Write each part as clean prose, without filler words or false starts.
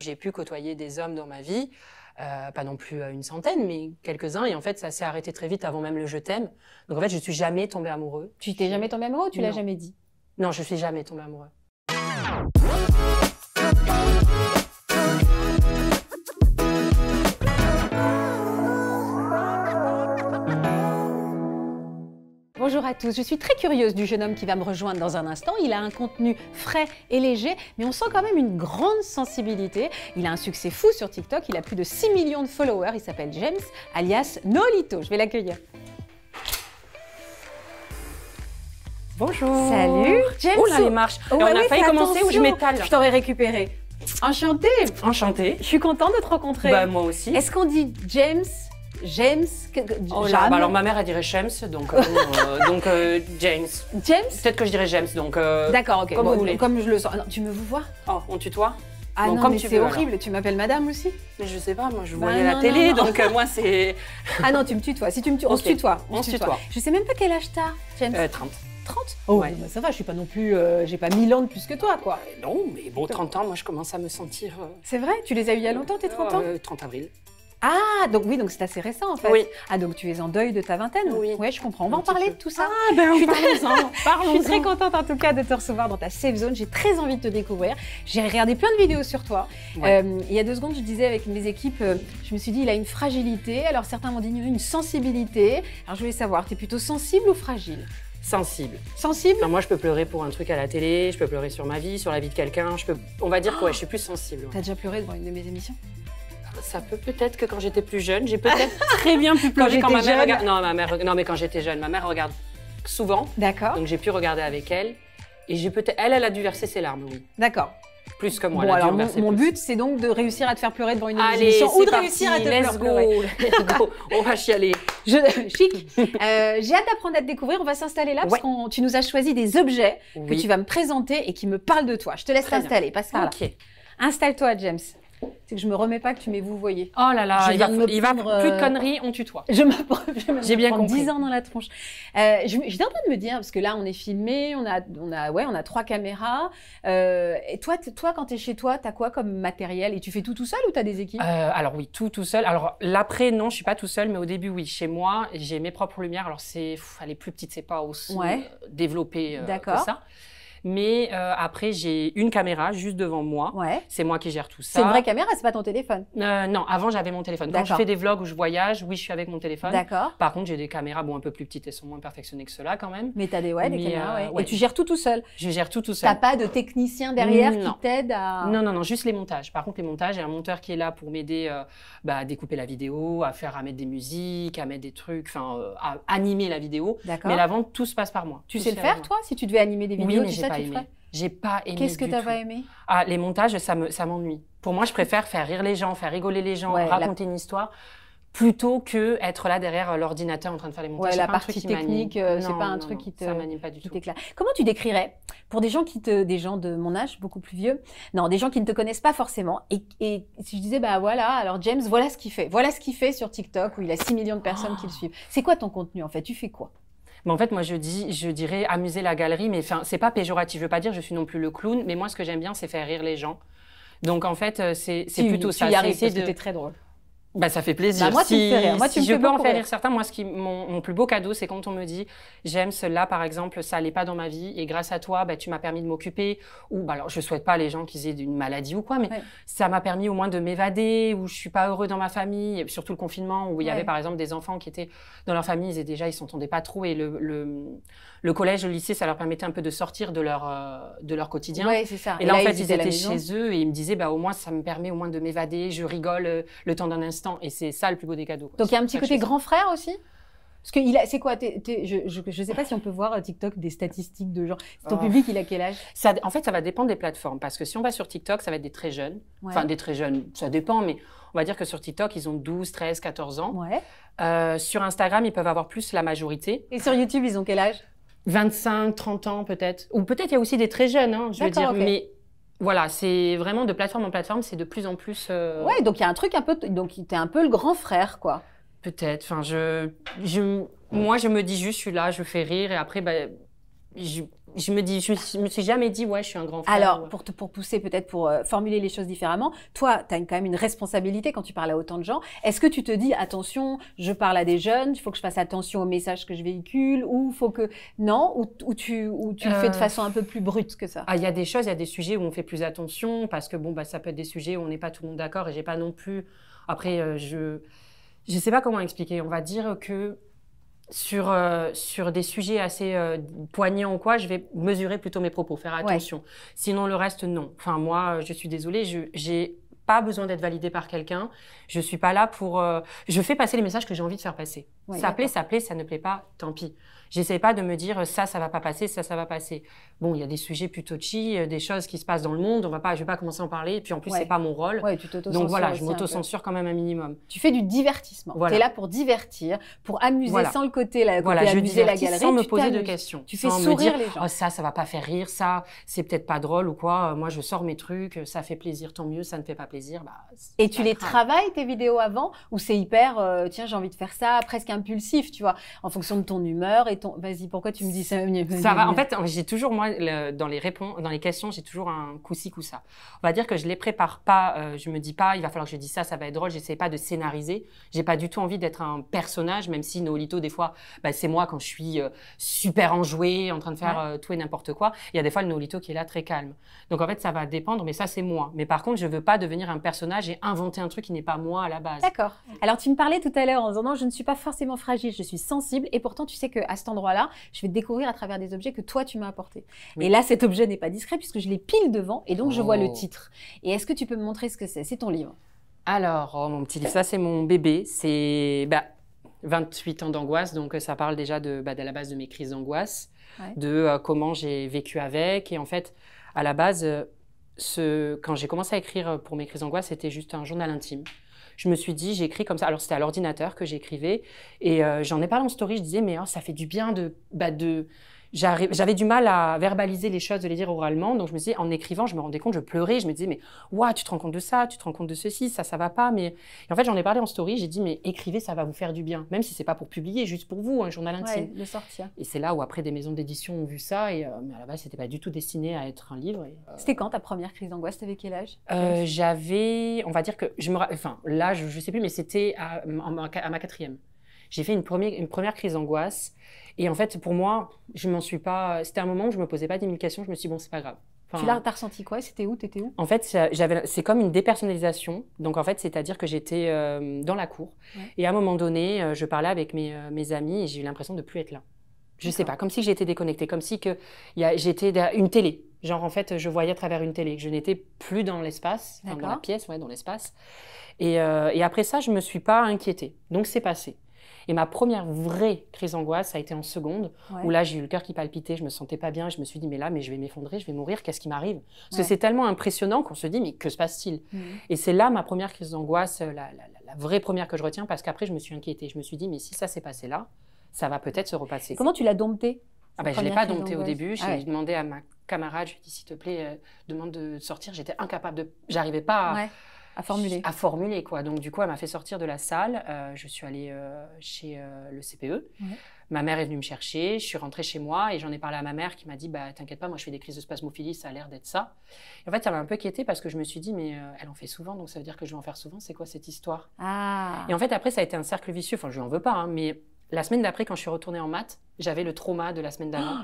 J'ai pu côtoyer des hommes dans ma vie, pas non plus une centaine, mais quelques-uns. Et en fait, ça s'est arrêté très vite avant même le je t'aime. Donc en fait, je suis jamais tombée amoureux. Tu t'es jamais tombée amoureux ou tu l'as jamais dit? Non, je suis jamais tombée amoureux. Bonjour à tous, je suis très curieuse du jeune homme qui va me rejoindre dans un instant. Il a un contenu frais et léger, mais on sent quand même une grande sensibilité. Il a un succès fou sur TikTok, il a plus de 6 millions de followers. Il s'appelle James, alias Nolito. Je vais l'accueillir. Bonjour. Salut, James. Oh là, les marches. Oh, on a failli commencer où je m'étale. Je t'aurais récupéré. Enchantée. Enchantée. Je suis contente de te rencontrer. Bah, moi aussi. Est-ce qu'on dit James, Oh là, bah alors ma mère elle dirait James, donc James. James. Peut-être que je dirais James, donc. D'accord, ok. Comme vous voulez. Comme je le sens. Non, tu me vous vois? Oh, on tutoie? Ah bon, non, comme mais tu c'est veux, horrible. alors. Tu m'appelles madame aussi? Mais je sais pas, moi je Bah voyais non, la télé, non. donc moi c'est. Ah non, tu me tutoies. Si tu me tutoies, on se tutoie. On se tutoie. Je sais même pas quel âge t'as, James. 30. 30? Oh, Ouais. bah ça va, je suis pas non plus. J'ai pas 1000 ans de plus que toi, quoi. Non, mais bon, 30 ans, moi je commence à me sentir. C'est vrai? Tu les as eu il y a longtemps, tes 30 ans? 30 avril. Ah, donc oui, donc c'est assez récent en fait. Oui. Ah, donc tu es en deuil de ta vingtaine? Oui. Ouais, je comprends. On va Un en petit parler peu. de tout ça. Ah, ben Je suis parlons-en. Je suis très contente en tout cas de te recevoir dans ta safe zone. J'ai très envie de te découvrir. J'ai regardé plein de vidéos sur toi. Ouais. Il y a 2 secondes, je disais avec mes équipes, je me suis dit, il a une fragilité. Alors certains m'ont dit une sensibilité. Alors je voulais savoir, tu es plutôt sensible ou fragile? Sensible. Sensible? Enfin, moi je peux pleurer pour un truc à la télé, je peux pleurer sur ma vie, sur la vie de quelqu'un. On va dire que ouais, je suis plus sensible. Ouais. T'as déjà pleuré devant une de mes émissions? Ça peut peut-être que quand j'étais plus jeune, j'ai peut-être très bien pu pleurer quand j'étais ma mère jeune. regarde. Non, mais quand j'étais jeune, ma mère regarde souvent, D'accord. donc j'ai pu regarder avec elle. Et j'ai peut-être, elle a dû verser ses larmes, oui. D'accord. Plus que moi. Bon, elle a dû alors en verser mon plus. but, c'est donc de réussir à te faire pleurer devant une de mes Allez, émissions ou c'est de parti, réussir à te let's faire go, pleurer. let's go, on va chialer. Chic. J'ai hâte d'apprendre à te découvrir. On va s'installer là parce que tu nous as choisi des objets que Oui. tu vas me présenter et qui me parlent de toi. Je te laisse Très bien. t'installer. Passe par là. Ok. Installe-toi, James. C'est que je me remets pas que tu m'aies vouvoyé. Oh là là, Je il viens de me va prendre, plus de conneries, on tutoie. Je J'ai bien prendre compris. 10 ans dans la tronche. J'étais en train de me dire, parce que là, on est filmé, on a 3 caméras. Et toi, quand tu es chez toi, tu as quoi comme matériel? Et tu fais tout seul ou tu as des équipes? Alors oui, tout seul. Alors l'après, non, je suis pas tout seul, mais au début, oui. Chez moi, j'ai mes propres lumières. Alors elle est plus petite, c'est pas aussi développé que D'accord. ça. Mais après, j'ai une caméra juste devant moi. Ouais. C'est moi qui gère tout ça. C'est une vraie caméra, c'est pas ton téléphone? Non, avant j'avais mon téléphone. Quand je D'accord. fais des vlogs où je voyage, oui, je suis avec mon téléphone. D'accord. Par contre, j'ai des caméras un peu plus petites, elles sont moins perfectionnées que cela quand même. Mais tu as des Mais, caméras, ouais. ouais. Et tu gères tout seul? Je gère tout T'as seul. pas de technicien derrière Non. qui t'aide à... Non, juste les montages. Par contre, les montages, il y a un monteur qui est là pour m'aider à découper la vidéo, à mettre des musiques, à mettre des trucs, à animer la vidéo. D'accord. Mais la vente, tout se passe par moi. Tu Tout sais se le fait avec faire, moi. toi? Si tu devais animer des Oui, vidéos, mais tu j'ai sais, pas tu aimé. ferais? J'ai pas aimé Qu'est-ce que du t'as tout. pas aimé? Ah, les montages, ça m'ennuie. Pour moi, je préfère faire rire les gens, faire rigoler les gens, Ouais, raconter une histoire, plutôt que être là derrière l'ordinateur en train de faire les montages. Ouais, C'est la pas un truc partie qui m'anime. technique, c'est Non, pas un non, truc non, qui te... ça m'anime pas du qui tout. t'éclaire. Comment tu décrirais, pour des gens des gens de mon âge, beaucoup plus vieux, non, des gens qui ne te connaissent pas forcément, et si je disais, bah voilà, alors James, voilà ce qu'il fait sur TikTok, où il a 6 millions de personnes qui le suivent. C'est quoi ton contenu, en fait? Tu fais quoi? Mais en fait, moi, je dirais amuser la galerie, mais c'est pas péjoratif. Je veux pas dire je suis non plus le clown, mais moi, ce que j'aime bien, c'est faire rire les gens. Donc, en fait, c'est plutôt ça. Tu y arrives c'est parce que t'es très drôle. Bah, ça fait plaisir. Bah, moi, tu me fais rire. Moi, tu me je fais peux en beaucoup faire rire. rire certains. Moi, mon plus beau cadeau, c'est quand on me dit, j'aime cela, par exemple, ça allait pas dans ma vie, et grâce à toi, bah, tu m'as permis de m'occuper. Ou, bah, alors, je souhaite pas les gens qui aient une maladie ou quoi, mais Ouais. ça m'a permis au moins de m'évader, où je suis pas heureux dans ma famille, et surtout le confinement, où il y avait, Ouais. par exemple, des enfants qui étaient dans leur famille, ils s'entendaient pas trop, et le collège, le lycée, ça leur permettait un peu de sortir de leur quotidien. Ouais, c'est ça. Et là, en fait, ils ils étaient à la étaient maison. chez eux et ils me disaient, bah, au moins, ça me permet au moins de m'évader, je rigole le temps d'un instant. Et c'est ça le plus beau des cadeaux. Donc, il y a un petit C'est pour ça côté que je fais grand frère aussi? Parce que c'est quoi? Je sais pas si on peut voir TikTok des statistiques de genre. Ton Oh. public, il a quel âge? ça. En fait, ça va dépendre des plateformes. Parce que si on va sur TikTok, ça va être des très jeunes. Ouais. Enfin, des très jeunes, ça dépend, mais on va dire que sur TikTok, ils ont 12, 13, 14 ans. Ouais. Sur Instagram, ils peuvent avoir plus la majorité. Et sur YouTube, ils ont quel âge? 25, 30 ans peut-être. Ou peut-être il y a aussi des très jeunes, hein, je veux dire. D'accord, ok. Mais voilà, c'est vraiment de plateforme en plateforme, c'est de plus en plus... Ouais, donc il y a un truc un peu. Donc, t'es un peu le grand frère, quoi. Peut-être. Enfin, moi, je me dis juste, je suis là, je fais rire et après, bah, je me suis jamais dit, ouais, je suis un grand frère. Alors, pour pousser peut-être, pour formuler les choses différemment, toi, tu as quand même une responsabilité quand tu parles à autant de gens. Est-ce que tu te dis, attention, je parle à des jeunes, il faut que je fasse attention aux messages que je véhicule, ou faut que… Non, ou tu le fais de façon un peu plus brute que ça? Ah, il y a des choses, il y a des sujets où on fait plus attention, parce que bon, bah, ça peut être des sujets où on n'est pas tout le monde d'accord, et j'ai pas non plus… Après, je sais pas comment expliquer. On va dire que sur des sujets assez poignants ou quoi, je vais mesurer plutôt mes propos, faire attention. Ouais. Sinon, le reste, non. Enfin, moi, je suis désolée, j'ai pas besoin d'être validée par quelqu'un. Je suis pas là pour… je fais passer les messages que j'ai envie de faire passer. Ouais, ça plaît, ça ne plaît pas, tant pis. J'essaie pas de me dire ça va pas passer, ça va passer. Bon, il y a des sujets plus touchy, des choses qui se passent dans le monde. Je vais pas commencer à en parler. Puis en plus, c'est pas mon rôle. Ouais, tu t'auto-censures. Donc voilà, je m'auto-censure quand même un minimum. Tu fais du divertissement. Voilà. Tu es là pour divertir, pour amuser sans le côté je amuser la galerie. Sans me poser de questions. Tu fais sourire les gens. Oh, ça va pas faire rire, ça, c'est peut-être pas drôle ou quoi. Moi, je sors mes trucs, ça fait plaisir, tant mieux. Ça ne fait pas plaisir, Et tu les travailles tes vidéos avant, ou c'est hyper, tiens, j'ai envie de faire ça, presque impulsif, tu vois, en fonction de ton humeur et ton… Vas-y, pourquoi tu me dis ça? Ça va. En fait, j'ai toujours, moi, dans les questions, j'ai toujours un coup-ci, coup-ça. On va dire que je les prépare pas. Je me dis pas, il va falloir que je dise ça va être drôle. J'essaie pas de scénariser. J'ai pas du tout envie d'être un personnage, même si Nolito, des fois, c'est moi quand je suis super enjouée, en train de faire tout et n'importe quoi. Il y a des fois le Nolito qui est là très calme. Donc en fait, ça va dépendre, mais ça, c'est moi. Mais par contre, je veux pas devenir un personnage et inventer un truc qui n'est pas moi à la base. D'accord. Alors, tu me parlais tout à l'heure en disant non, je ne suis pas forcément fragile, je suis sensible. Et pourtant, tu sais qu'à cet endroit-là, je vais découvrir à travers des objets que toi, tu m'as apportés. Oui. Et là, cet objet n'est pas discret puisque je l'ai pile devant et donc je vois le titre. Et est-ce que tu peux me montrer ce que c'est? C'est ton livre. Alors, mon petit livre, ça, c'est mon bébé. C'est 28 ans d'angoisse. Donc, ça parle déjà de la base de mes crises d'angoisse, de comment j'ai vécu avec. Et en fait, à la base, quand j'ai commencé à écrire pour mes crises d'angoisse, c'était juste un journal intime. Je me suis dit, j'écris comme ça. Alors, c'était à l'ordinateur que j'écrivais. Et j'en ai parlé en story. Je disais, mais ça fait du bien j'avais du mal à verbaliser les choses, de les dire oralement. Donc, je me disais, en écrivant, je me rendais compte, je pleurais. Je me disais, mais tu te rends compte de ça, tu te rends compte de ceci, ça va pas. Et en fait, j'en ai parlé en story. J'ai dit, mais écrivez, ça va vous faire du bien. Même si c'est pas pour publier, juste pour vous, un journal intime. Le sortir. Et c'est là où après des maisons d'édition ont vu ça. Mais à la base, c'était pas du tout destiné à être un livre. C'était quand ta première crise d'angoisse? T'avais quel âge? J'avais, on va dire que là, je sais plus, mais c'était à ma 4e. J'ai fait une première crise d'angoisse. Et en fait, pour moi, je m'en suis pas… C'était un moment où je me posais pas 10 000 questions. Je me suis dit, bon, c'est pas grave. T'as ressenti quoi? C'était où? T'étais où? En fait, c'est comme une dépersonnalisation. Donc, en fait, c'est-à-dire que j'étais dans la cour. Et à un moment donné, je parlais avec mes amis et j'ai eu l'impression de plus être là. Je sais pas, comme si j'étais déconnectée, comme si j'étais une télé. Genre, en fait, je voyais à travers une télé. Je n'étais plus dans l'espace, dans la pièce, dans l'espace. Et après ça, je me suis pas inquiétée. Donc, c'est passé. Et ma première vraie crise d'angoisse, ça a été en seconde, où là, j'ai eu le cœur qui palpitait, je me sentais pas bien, je me suis dit, mais je vais m'effondrer, je vais mourir, qu'est-ce qui m'arrive? Parce que c'est tellement impressionnant qu'on se dit, mais que se passe-t-il? Et c'est là ma première crise d'angoisse, la vraie première que je retiens, parce qu'après, je me suis inquiétée. Je me suis dit, mais si ça s'est passé là, ça va peut-être se repasser. Comment tu l'as domptée? Je ne l'ai pas domptée au début. J'ai demandé à ma camarade, je lui ai dit, s'il te plaît, demande de sortir. J'étais incapable de… J'arrivais pas à formuler. À formuler, quoi. Donc, du coup, elle m'a fait sortir de la salle. Je suis allée chez le CPE. Ma mère est venue me chercher. Je suis rentrée chez moi et j'en ai parlé à ma mère qui m'a dit, t'inquiète pas, moi, je fais des crises de spasmophilie, ça a l'air d'être ça. Et en fait, ça m'a un peu inquiétée parce que je me suis dit, mais elle en fait souvent, donc ça veut dire que je vais en faire souvent. C'est quoi cette histoire? Et en fait, après, ça a été un cercle vicieux. Enfin, je lui en veux pas, mais la semaine d'après, quand je suis retournée en maths, j'avais le trauma de la semaine d'avant.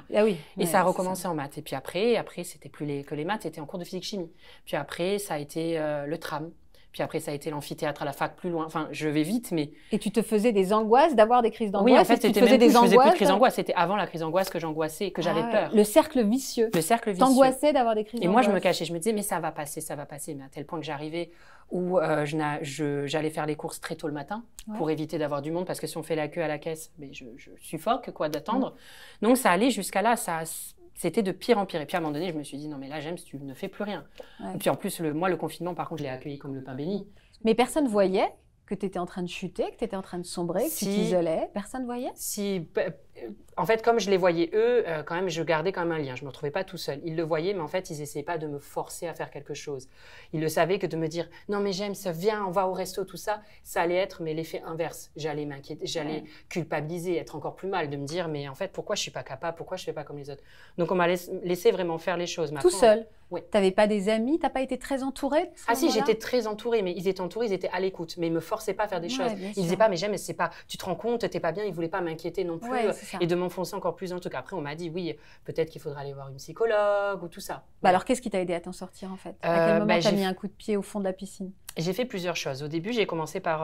Et ça a recommencé en maths. Et puis après, c'était plus que les maths, c'était en cours de physique-chimie. Puis après, ça a été le tram. Puis après, ça a été l'amphithéâtre à la fac, plus loin. Enfin, je vais vite, mais… Et tu te faisais des angoisses d'avoir des crises d'angoisse? Oui, en fait, c'était même plus, je faisais plus de crises d'angoisse. C'était avant la crise d'angoisse que j'angoissais, que j'avais peur. Le cercle vicieux. Le cercle vicieux. T'angoissais d'avoir des crises d'angoisse. Et moi, je me cachais. Je me disais, mais ça va passer, ça va passer. Mais à tel point que j'arrivais où j'allais faire les courses très tôt le matin pour éviter d'avoir du monde. Parce que si on fait la queue à la caisse, je suffoque, d'attendre. Donc, ça allait jusqu'à là. C'était de pire en pire. Et puis à un moment donné, je me suis dit, non mais là, James, tu ne fais plus rien. Et puis en plus, le confinement, par contre, je l'ai accueilli comme le pain béni. Mais personne voyait que tu étais en train de chuter, que tu étais en train de sombrer, que tu t'isolais? Personne voyait? Si, en fait, comme je les voyais eux, quand même, je gardais quand même un lien. Je ne me retrouvais pas tout seul. Ils le voyaient, mais en fait, ils n'essayaient pas de me forcer à faire quelque chose. Ils le savaient que de me dire « Non, mais James, viens, on va au resto, tout ça », ça allait être mais l'effet inverse. J'allais m'inquiéter, j'allais culpabiliser, être encore plus mal, de me dire « Mais en fait, pourquoi je ne suis pas capable? Pourquoi je ne fais pas comme les autres ?» Donc, on m'a laissé vraiment faire les choses. Tout seul? Oui. Tu n'avais pas des amis? Tu n'as pas été très entourée? Ah si, j'étais très entourée, mais ils étaient entourés, ils étaient à l'écoute, mais ils ne me forçaient pas à faire des choses. Ils disaient pas, mais James, c'est pas, tu te rends compte, t'es pas bien, ils ne voulaient pas m'inquiéter non plus et de m'enfoncer encore plus dans le truc. Après, on m'a dit, oui, peut-être qu'il faudra aller voir une psychologue ou tout ça. Alors, qu'est-ce qui t'a aidé à t'en sortir en fait? À quel moment t'as mis un coup de pied au fond de la piscine? J'ai fait plusieurs choses. Au début, j'ai commencé par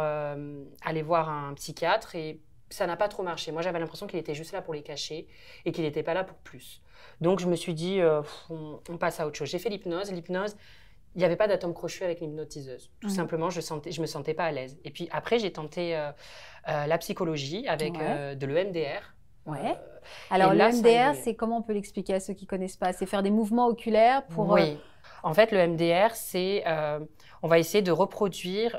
aller voir un psychiatre et ça n'a pas trop marché. Moi, j'avais l'impression qu'il était juste là pour les cacher et qu'il n'était pas là pour plus. Donc, je me suis dit, on passe à autre chose. J'ai fait l'hypnose. L'hypnose, il n'y avait pas d'atome crochu avec l'hypnotiseuse. Tout simplement, je me sentais pas à l'aise. Et puis après, j'ai tenté la psychologie avec de l'EMDR. Ouais. Alors, l'EMDR, c'est comment on peut l'expliquer à ceux qui ne connaissent pas? C'est faire des mouvements oculaires pour... Oui. En fait, le MDR, c'est... on va essayer de reproduire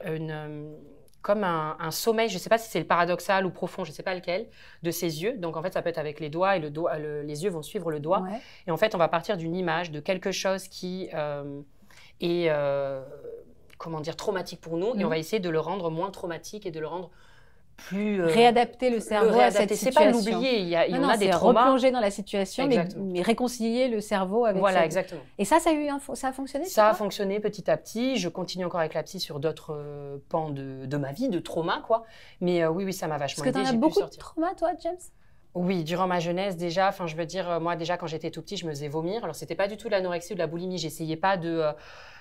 comme un sommeil, je ne sais pas si c'est le paradoxal ou profond, je ne sais pas lequel, de ses yeux. Donc, en fait, ça peut être avec les doigts et les yeux vont suivre le doigt. Ouais. Et en fait, on va partir d'une image, de quelque chose qui est, comment dire, traumatique pour nous. Et on va essayer de le rendre moins traumatique et de le rendre plus... réadapter le cerveau à cette situation. C'est pas l'oublier, il y en a des traumas. Replonger dans la situation, mais réconcilier le cerveau avec Voilà, exactement. Et ça a fonctionné? Ça a fonctionné petit à petit. Je continue encore avec la psy sur d'autres pans de ma vie, de trauma, quoi. Mais oui, ça m'a vachement aidé. Parce que tu as beaucoup de trauma, toi, James? Oui, durant ma jeunesse déjà, je veux dire, moi déjà quand j'étais tout petit, je me faisais vomir. Alors c'était pas du tout de l'anorexie ou de la boulimie, j'essayais pas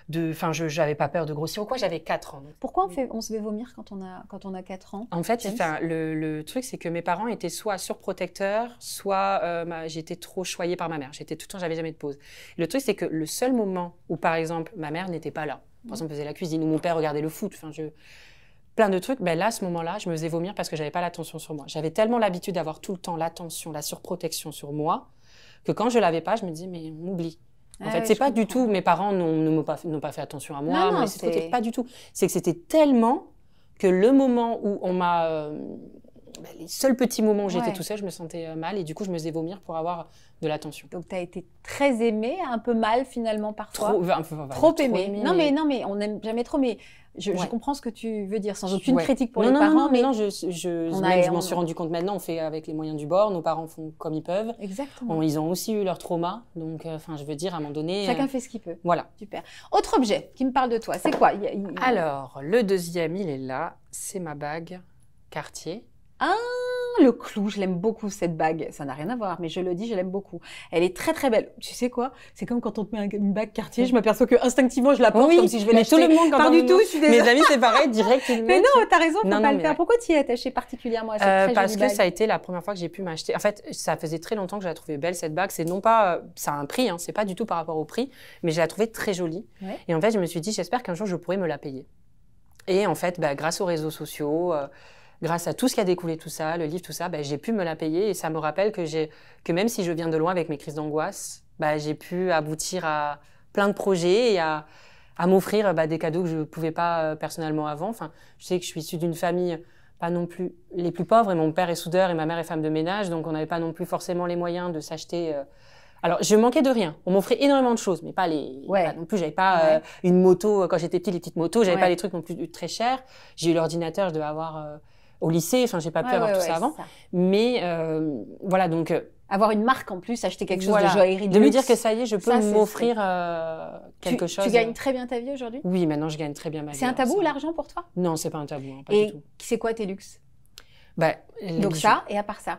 j'avais pas peur de grossir ou quoi, j'avais 4 ans. Pourquoi on se fait vomir quand on a 4 ans? En fait, le truc c'est que mes parents étaient soit surprotecteurs, soit j'étais trop choyée par ma mère. J'étais tout le temps, j'avais jamais de pause. Le truc c'est que le seul moment où par exemple ma mère n'était pas là, par exemple faisait la cuisine ou mon père regardait le foot, plein de trucs, là, à ce moment-là, je me faisais vomir parce que j'avais pas l'attention sur moi. J'avais tellement l'habitude d'avoir tout le temps l'attention, la surprotection sur moi, que quand je l'avais pas, je me disais, mais on m'oublie. En fait, c'est pas du tout, mes parents n'ont pas fait attention à moi, non, c'était pas du tout. C'est que c'était tellement que le moment où on m'a... les seuls petits moments où j'étais tout seul, je me sentais mal et du coup, je me faisais vomir pour avoir de l'attention. Donc, tu as été très aimée, un peu mal finalement parfois. Trop aimée. Non, mais on n'aime jamais trop, mais... Je comprends ce que tu veux dire, sans aucune critique pour les parents. Mais non, je m'en suis rendu compte maintenant, on fait avec les moyens du bord, nos parents font comme ils peuvent. Exactement. Ils ont aussi eu leur trauma, donc je veux dire, à un moment donné... Chacun fait ce qu'il peut. Voilà. Super. Autre objet qui me parle de toi, c'est quoi? Alors, le deuxième, il est là, c'est ma bague Cartier. Ah, le clou, je l'aime beaucoup cette bague. Ça n'a rien à voir, mais je le dis, je l'aime beaucoup. Elle est très très belle. Tu sais quoi? C'est comme quand on te met une bague Cartier, je m'aperçois que instinctivement je la porte comme si je vais l'acheter. Tout le monde, pas du tout, je suis désolée. Mes amis, c'est pareil, direct. Mais non, t'as raison, faut pas le faire. Pourquoi tu y es attachée particulièrement à cette très jolie bague? Parce que ça a été la première fois que j'ai pu m'acheter. En fait, ça faisait très longtemps que je la trouvais belle cette bague. C'est non pas, ça a un prix, c'est pas du tout par rapport au prix, mais je la trouvais très jolie. Ouais. Et en fait, je me suis dit, j'espère qu'un jour je pourrai me la payer. Et en fait, grâce aux réseaux sociaux. Grâce à tout ce qui a découlé tout ça, le livre, tout ça, j'ai pu me la payer et ça me rappelle que même si je viens de loin avec mes crises d'angoisse, j'ai pu aboutir à plein de projets et à m'offrir des cadeaux que je ne pouvais pas personnellement avant. Enfin, je sais que je suis issue d'une famille pas non plus les plus pauvres et mon père est soudeur et ma mère est femme de ménage, donc on n'avait pas non plus forcément les moyens de s'acheter... Alors, je manquais de rien. On m'offrait énormément de choses, mais pas non plus, j'avais pas une moto, quand j'étais petite, les petites motos, j'avais pas les trucs non plus très chers. J'ai eu l'ordinateur, je devais avoir... au lycée, j'ai pas pu avoir tout ça avant. Mais voilà, donc... avoir une marque en plus, acheter quelque chose de joaillerie de me dire que ça y est, je peux m'offrir quelque chose. Tu gagnes très bien ta vie aujourd'hui? Oui, maintenant je gagne très bien ma vie. C'est un tabou l'argent pour toi? Non, c'est pas un tabou, pas du tout. Et c'est quoi tes luxes? Donc ça, et à part ça?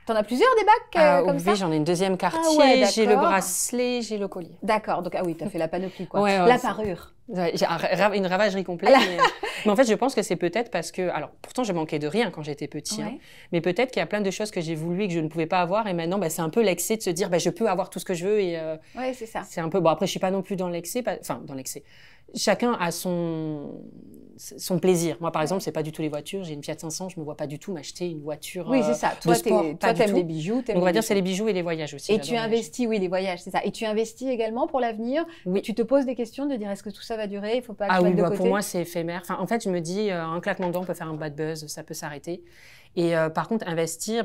T'en as plusieurs des bagues comme ça? Oui, j'en ai une deuxième Cartier, j'ai le bracelet, j'ai le collier. D'accord, donc t'as fait la panoplie quoi. La parure. J'ai une ravagerie complète. Mais en fait, je pense que c'est peut-être parce que... Alors, pourtant, je manquais de rien quand j'étais petit. Mais peut-être qu'il y a plein de choses que j'ai voulu et que je ne pouvais pas avoir. Et maintenant, c'est un peu l'excès de se dire, je peux avoir tout ce que je veux. Oui, c'est ça. C'est un peu... Bon, après, je ne suis pas non plus dans l'excès. Enfin, dans l'excès. Chacun a son plaisir. Moi, par exemple, c'est pas du tout les voitures. J'ai une Fiat 500, je me vois pas du tout m'acheter une voiture oui, c'est ça. Toi, t'aimes les bijoux. Donc, on va dire c'est les bijoux et les voyages aussi. Et tu investis, les voyages, c'est ça. Et tu investis également pour l'avenir. Oui. Tu te poses des questions de dire est-ce que tout ça va durer? Il faut pas que je mette de côté. Pour moi, c'est éphémère. Enfin, en fait, je me dis, un claquement de doigts, on peut faire un bad buzz, ça peut s'arrêter. Et par contre, investir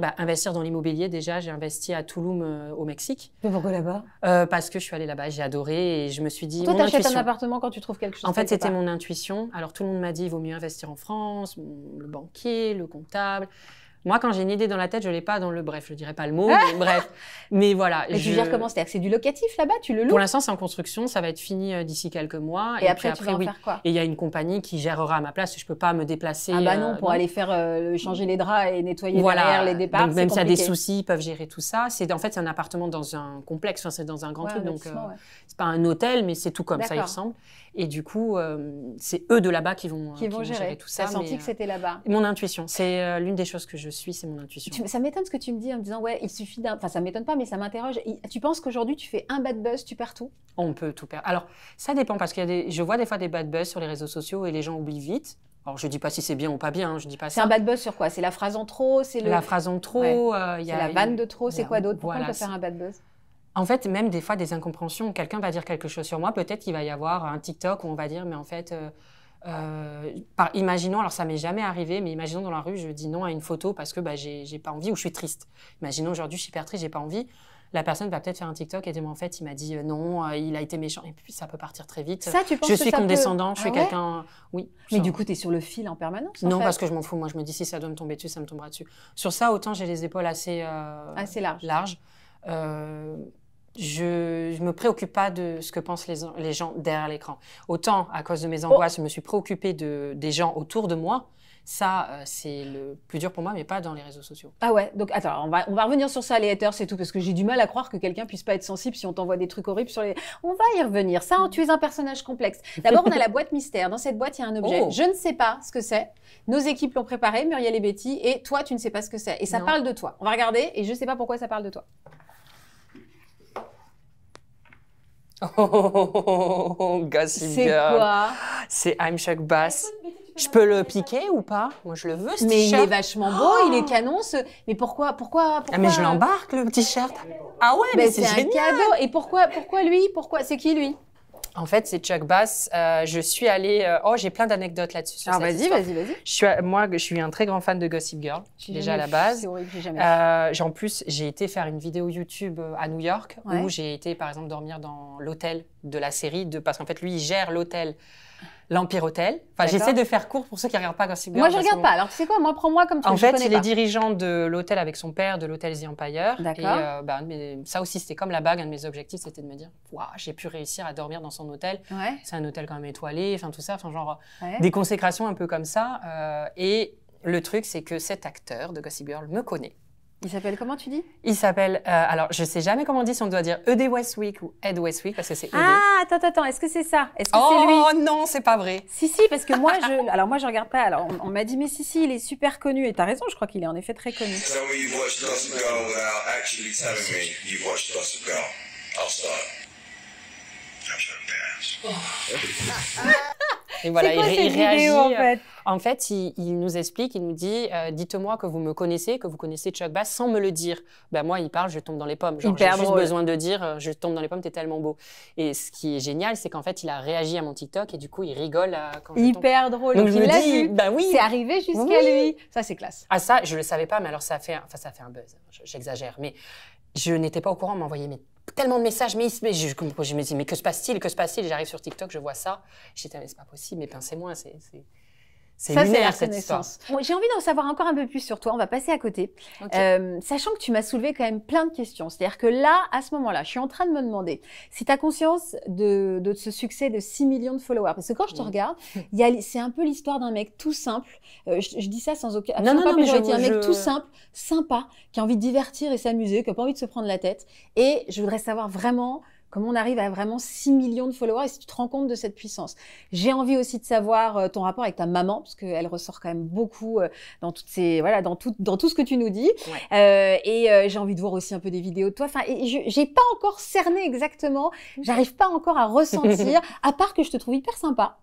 dans l'immobilier, déjà, j'ai investi à Tulum au Mexique. Mais pourquoi là-bas? Parce que je suis allée là-bas, j'ai adoré et je me suis dit... Toi, t'achètes un appartement quand tu trouves quelque chose. En fait, c'était mon intuition. Alors, tout le monde m'a dit, il vaut mieux investir en France, le banquier, le comptable. Moi, quand j'ai une idée dans la tête, je l'ai pas dans le bref. Je dirais pas le mot, mais bref. Mais voilà. Et tu gères comment? C'est-à-dire que c'est du locatif là-bas? Tu le loues? Pour l'instant, c'est en construction. Ça va être fini d'ici quelques mois. Et après, tu vas en faire quoi? Et il y a une compagnie qui gérera à ma place. Je peux pas me déplacer. Ah bah non, pour aller faire changer les draps et nettoyer derrière les départs. Donc même s'il y a des soucis, ils peuvent gérer tout ça. En fait, c'est un appartement dans un complexe. Enfin, c'est dans un grand truc. Donc, c'est pas un hôtel, mais c'est tout comme ça, il ressemble. Et du coup, c'est eux de là-bas qui vont gérer tout ça. Tu as senti que c'était là-bas? Mon intuition. C'est l'une des choses que je suis, c'est mon intuition. Ça m'étonne ce que tu me dis en me disant, ouais, il suffit d'un... Enfin, ça m'étonne pas, mais ça m'interroge. Tu penses qu'aujourd'hui, tu fais un bad buzz, tu perds tout? On peut tout perdre. Alors, ça dépend parce je vois des fois des bad buzz sur les réseaux sociaux et les gens oublient vite. Alors, je dis pas si c'est bien ou pas bien, je dis pas ça. C'est un bad buzz sur quoi? C'est la phrase en trop? C'est la phrase en trop. C'est la vanne de trop? C'est quoi d'autre? Pourquoi on peut faire un bad buzz? En fait, même des fois, des incompréhensions. Quelqu'un va dire quelque chose sur moi. Peut-être qu'il va y avoir un TikTok où on va dire, mais en fait... imaginons, alors ça m'est jamais arrivé, mais imaginons dans la rue, je dis non à une photo parce que j'ai pas envie ou je suis triste. Imaginons aujourd'hui, je suis hyper triste, j'ai pas envie. La personne va peut-être faire un TikTok et dire, en fait, il m'a dit non, il a été méchant. Et puis, ça peut partir très vite. Ça, tu penses je suis condescendant, je suis quelqu'un... Oui. Mais du coup, tu es sur le fil en permanence, non, parce que je m'en fous. Moi, je me dis, si ça doit me tomber dessus, ça me tombera dessus. Sur ça, autant j'ai les épaules assez larges. Je me préoccupe pas de ce que pensent les gens derrière l'écran. Autant, à cause de mes angoisses, je me suis préoccupée des gens autour de moi. Ça, c'est le plus dur pour moi, mais pas dans les réseaux sociaux. Ah ouais, donc attends, on va revenir sur ça, les haters, c'est tout, parce que j'ai du mal à croire que quelqu'un puisse pas être sensible si on t'envoie des trucs horribles sur les... On va y revenir. Ça, tu es un personnage complexe. D'abord, on a la boîte mystère. Dans cette boîte, il y a un objet. Je ne sais pas ce que c'est. Nos équipes l'ont préparé, Muriel et Betty, et toi, tu ne sais pas ce que c'est. Et ça parle de toi. On va regarder, et je sais pas pourquoi ça parle de toi. Gossip Girl. C'est quoi? C'est I'm Chuck Bass. Je peux le piquer ou pas? Moi, je le veux, ce t-shirt. Mais il est vachement beau, il est canon. Mais pourquoi Ah, mais je l'embarque, le t-shirt. Ah ouais, mais c'est génial. C'est un cadeau. Et pourquoi lui? C'est qui, lui? En fait, c'est Chuck Bass. Je suis allée... j'ai plein d'anecdotes là-dessus. Alors, vas-y. Moi, je suis un très grand fan de Gossip Girl, déjà à la base. C'est horrible, j'ai jamais fait. En plus, j'ai été faire une vidéo YouTube à New York, où j'ai été, par exemple, dormir dans l'hôtel de la série, parce qu'en fait, lui, il gère l'hôtel, l'Empire Hotel. Enfin, j'essaie de faire court pour ceux qui ne regardent pas Gossip Girl. Moi, je ne regarde pas. Alors, tu sais quoi? Moi, prends-moi comme tu veux. En fait, il est dirigeant de l'hôtel avec son père, de l'hôtel The Empire. D'accord. Et ça aussi, c'était comme la bague. Un de mes objectifs, c'était de me dire, waouh, j'ai pu réussir à dormir dans son hôtel. Ouais. C'est un hôtel quand même étoilé, enfin tout ça, enfin genre des consécrations un peu comme ça. Et le truc, c'est que cet acteur de Gossip Girl me connaît. Il s'appelle comment, tu dis? Il s'appelle, alors je sais jamais comment on dit, si on doit dire Ed Westwick ou Ed Westwick, parce que c'est Ed. Ah, attends, est-ce que c'est ça? Est-ce que c'est lui? Oh non, c'est pas vrai. Si, parce que moi, je regarde pas. Alors, on m'a dit, mais si, il est super connu. Et t'as raison, je crois qu'il est en effet très connu. Et voilà, quoi, il réagit. Vidéo, en fait, il nous explique, il nous dit dites-moi que vous me connaissez, que vous connaissez Chuck Bass sans me le dire. Ben moi, il parle, je tombe dans les pommes. Genre, j'ai juste besoin de dire je tombe dans les pommes, t'es tellement beau. Et ce qui est génial, c'est qu'en fait, il a réagi à mon TikTok et du coup, il rigole quand hyper drôle. Donc, je me dis, bah oui. C'est arrivé jusqu'à lui. Ça, c'est classe. Ah ça, je le savais pas, mais alors ça fait un buzz. J'exagère, mais je n'étais pas au courant. On m'envoyait tellement de messages, mais je me dis, mais que se passe-t-il? J'arrive sur TikTok, je vois ça. J'étais, mais c'est pas possible, mais pincez-moi, c'est lunaire, cette histoire. Bon, j'ai envie d'en savoir encore un peu plus sur toi. On va passer à côté. Sachant que tu m'as soulevé quand même plein de questions. C'est-à-dire que là, à ce moment-là, je suis en train de me demander si tu as conscience de ce succès de 6 millions de followers. Parce que quand je te regarde, c'est un peu l'histoire d'un mec tout simple. Je dis ça sans aucun... Non, un mec tout simple, sympa, qui a envie de divertir et s'amuser, qui n'a pas envie de se prendre la tête. Et je voudrais savoir vraiment... comment on arrive à vraiment 6 millions de followers et si tu te rends compte de cette puissance. J'ai envie aussi de savoir ton rapport avec ta maman, parce qu'elle ressort quand même beaucoup dans toutes ces, dans tout ce que tu nous dis. J'ai envie de voir aussi un peu des vidéos de toi. Enfin, j'ai pas encore cerné exactement, j'arrive pas encore à ressentir, à part que je te trouve hyper sympa.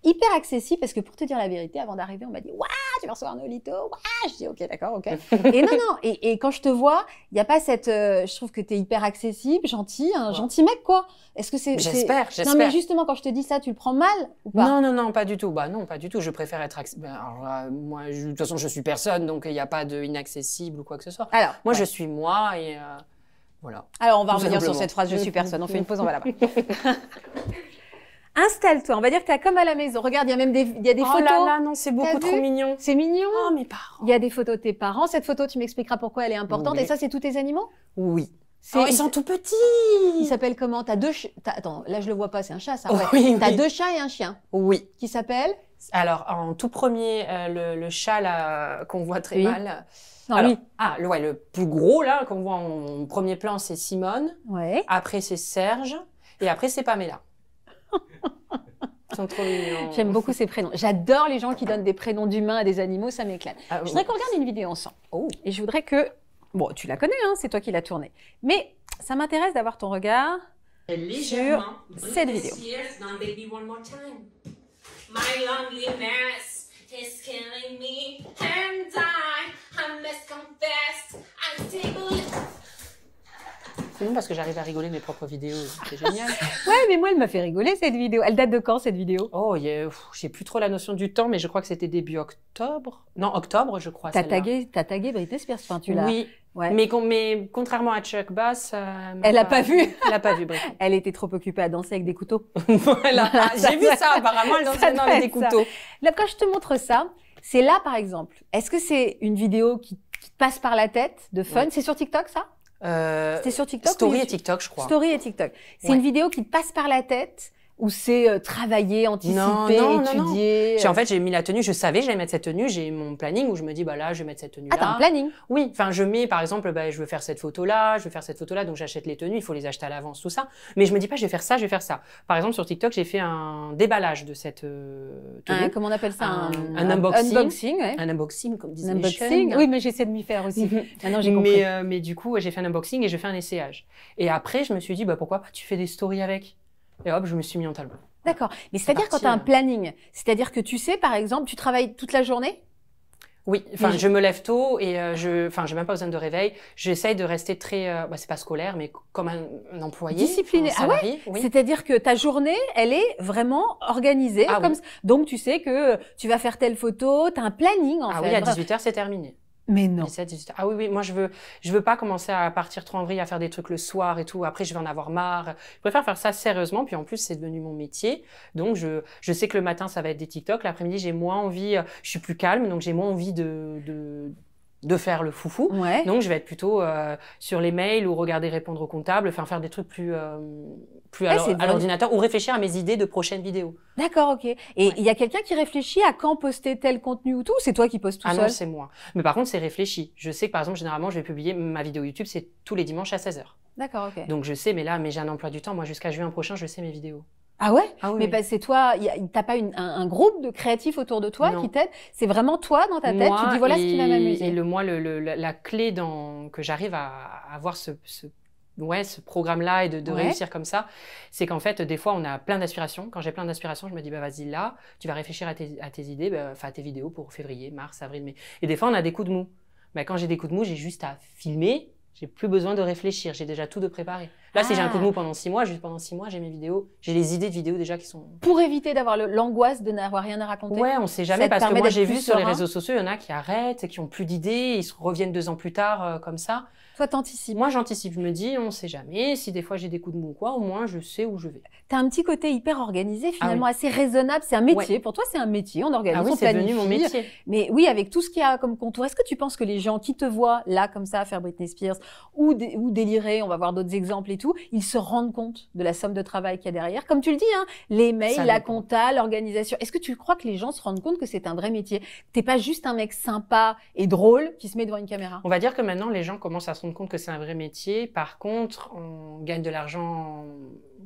Hyper accessible, parce que pour te dire la vérité, avant d'arriver, on m'a dit « Waouh, tu vas recevoir Nolito. Ouah, je dis, ok, d'accord, ok. Et non, et quand je te vois, il n'y a pas cette, je trouve que tu es hyper accessible, gentil, un gentil mec, quoi. Est-ce que c'est... J'espère. Non, mais justement, quand je te dis ça, tu le prends mal ou pas? Non, pas du tout. Bah non, pas du tout. Je préfère être moi, de toute façon, je suis personne, donc il n'y a pas de inaccessible ou quoi que ce soit. Alors, moi, je suis moi et voilà. Alors, on va Tout revenir sur simplement. cette phrase, je suis personne. On fait une pause, on va là-bas. Installe-toi, on va dire que tu es comme à la maison. Regarde, il y a même des Oh photos. là là, non, c'est beaucoup trop mignon. C'est mignon. Oh, mes parents. Il y a des photos de tes parents. Cette photo, tu m'expliqueras pourquoi elle est importante. Oui. Et ça, c'est tous tes animaux? Oui. Oh, ils sont tout petits. Ils s'appellent comment? T'as deux Attends, là, je le vois pas, c'est un chat, ça. Ouais. Oui, T'as oui. 2 chats et un chien. Oui. Qui s'appellent? Alors, en tout premier, le chat là qu'on voit très Oui. mal. Non, Alors, lui. le plus gros là qu'on voit en premier plan, c'est Simone. Ouais. Après, c'est Serge. Et après, c'est Pamela. Ils sont trop mignons. J'aime beaucoup ces prénoms. J'adore les gens qui donnent des prénoms d'humains à des animaux, ça m'éclate. Ah, Je voudrais qu'on regarde une vidéo ensemble. Oh. Et je voudrais que... Bon, tu la connais, hein, c'est toi qui l'as tournée. Mais ça m'intéresse d'avoir ton regard sur cette vidéo. My loneliness is killing me, and I must confess, I take a little. C'est bon parce que j'arrive à rigoler de mes propres vidéos. C'est génial. Ouais, mais moi, elle m'a fait rigoler, cette vidéo. Elle date de quand, cette vidéo? Oh, j'ai plus trop la notion du temps, mais je crois que c'était début octobre. Non, octobre, je crois. T'as celle-là. tagué Britney Spears, enfin, tu l'as... Oui. Ouais. Mais contrairement à Chuck Bass, Elle l'a pas vu. Elle l'a pas vu, Britney. Elle était trop occupée à danser avec des couteaux. Voilà. Voilà, J'ai vu ça, apparemment, elle dansait doit avec des être ça. couteaux. Là, quand je te montre ça, c'est là, par exemple. Est-ce que c'est une vidéo qui te passe par la tête de fun? Ouais. C'est sur TikTok, ça? C'était sur TikTok? Story ou et YouTube? TikTok, je crois. Story et TikTok. C'est Ouais. une vidéo qui te passe par la tête ou c'est travaillé, anticipé, Non. étudié? En fait, j'ai mis la tenue, je savais que j'allais mettre cette tenue, j'ai mon planning où je me dis, bah là, je vais mettre cette tenue-là. Ah, t'as un planning? Oui, enfin, je mets, par exemple, bah, je veux faire cette photo-là, donc j'achète les tenues, il faut les acheter à l'avance, tout ça. Mais je me dis pas, je vais faire ça, je vais faire ça. Par exemple, sur TikTok, j'ai fait un déballage de cette tenue. Comment on appelle ça? Un unboxing. Unboxing, ouais. Un unboxing, comme disait Un unboxing. Michel. Oui, mais j'essaie de m'y faire aussi. Maintenant, j'ai compris. Mais du coup, j'ai fait un unboxing et j'ai fait un essayage. Et après, je me suis dit, bah, pourquoi pas tu fais des stories avec? Et hop, je me suis mis en talon. D'accord. Mais c'est-à-dire quand parti, tu as un planning, c'est-à-dire que tu sais, par exemple, tu travailles toute la journée? Oui, enfin, Mais je me lève tôt et j'ai même pas besoin de réveil. J'essaye de rester très, c'est pas scolaire, mais comme un employé. Discipliné. Un Ah ouais? salarié, oui. C'est-à-dire que ta journée, elle est vraiment organisée. Ah comme oui. Donc, tu sais que tu vas faire telle photo, tu as un planning, en Ah fait. oui, à 18h, c'est terminé. Mais non. 17, 18h. Ah oui, moi, je veux pas commencer à partir trop en vrille, à faire des trucs le soir et tout. Après, je vais en avoir marre. Je préfère faire ça sérieusement. Puis en plus, c'est devenu mon métier. Donc, je sais que le matin, ça va être des TikTok. L'après-midi, j'ai moins envie, je suis plus calme. Donc, j'ai moins envie de faire le foufou. Ouais. Donc, je vais être plutôt sur les mails ou regarder répondre au comptable, enfin faire des trucs plus à l'ordinateur ou réfléchir à mes idées de prochaines vidéos. D'accord, ok. Et il y a quelqu'un qui réfléchit à quand poster tel contenu ou tout? C'est toi qui postes tout Ah seul? non, c'est moi. Mais par contre, c'est réfléchi. Je sais que par exemple, généralement, je vais publier ma vidéo YouTube, c'est tous les dimanches à 16h. D'accord, ok. Donc je sais, mais j'ai un emploi du temps. Moi, jusqu'à juin prochain, je sais mes vidéos. Ah ouais? Ah oui, Mais oui. parce que c'est toi, t'as pas un groupe de créatifs autour de toi Non. qui t'aide? C'est vraiment toi dans ta tête? Moi, Tu dis voilà ce qui va m'amuser. Et la clé que j'arrive à avoir ce programme-là et de Ouais. réussir comme ça, c'est qu'en fait, des fois, on a plein d'aspirations. Quand j'ai plein d'aspirations, je me dis, bah, vas-y, là, tu vas réfléchir à tes idées, à tes vidéos pour février, mars, avril, mai. Et des fois, on a des coups de mou. Bah, quand j'ai des coups de mou, j'ai juste à filmer. J'ai plus besoin de réfléchir. J'ai déjà tout de préparé. Là, si j'ai un coup de mou pendant 6 mois, juste pendant 6 mois, j'ai mes vidéos. J'ai les idées de vidéos déjà qui sont... Pour éviter d'avoir l'angoisse de n'avoir rien à raconter? Ouais, on sait jamais Ça te parce que permet moi, d'être j'ai plus vu sur les serein? réseaux sociaux, il y en a qui arrêtent, qui ont plus d'idées, ils se reviennent 2 ans plus tard, comme ça. Toi, t'anticipes. Moi, j'anticipe. Je me dis, on sait jamais. Si des fois j'ai des coups de mou ou quoi, au moins, je sais où je vais. T'as un petit côté hyper organisé, finalement, Ah assez raisonnable. C'est un métier. Pour toi, c'est un métier. On organise, Ah oui, on c'est devenu planifie. mon métier. Mais oui, avec tout ce qu'il y a comme contour, est-ce que tu penses que les gens qui te voient là, comme ça, faire Britney Spears ou délirer, on va voir d'autres exemples et tout, ils se rendent compte de la somme de travail qu'il y a derrière? Comme tu le dis, hein, les mails, Ça la dépend. compta, l'organisation. Est-ce que tu crois que les gens se rendent compte que c'est un vrai métier? T'es pas juste un mec sympa et drôle qui se met devant une caméra? On va dire que maintenant, les gens commencent à se rendre compte que c'est un vrai métier. Par contre, on gagne de l'argent,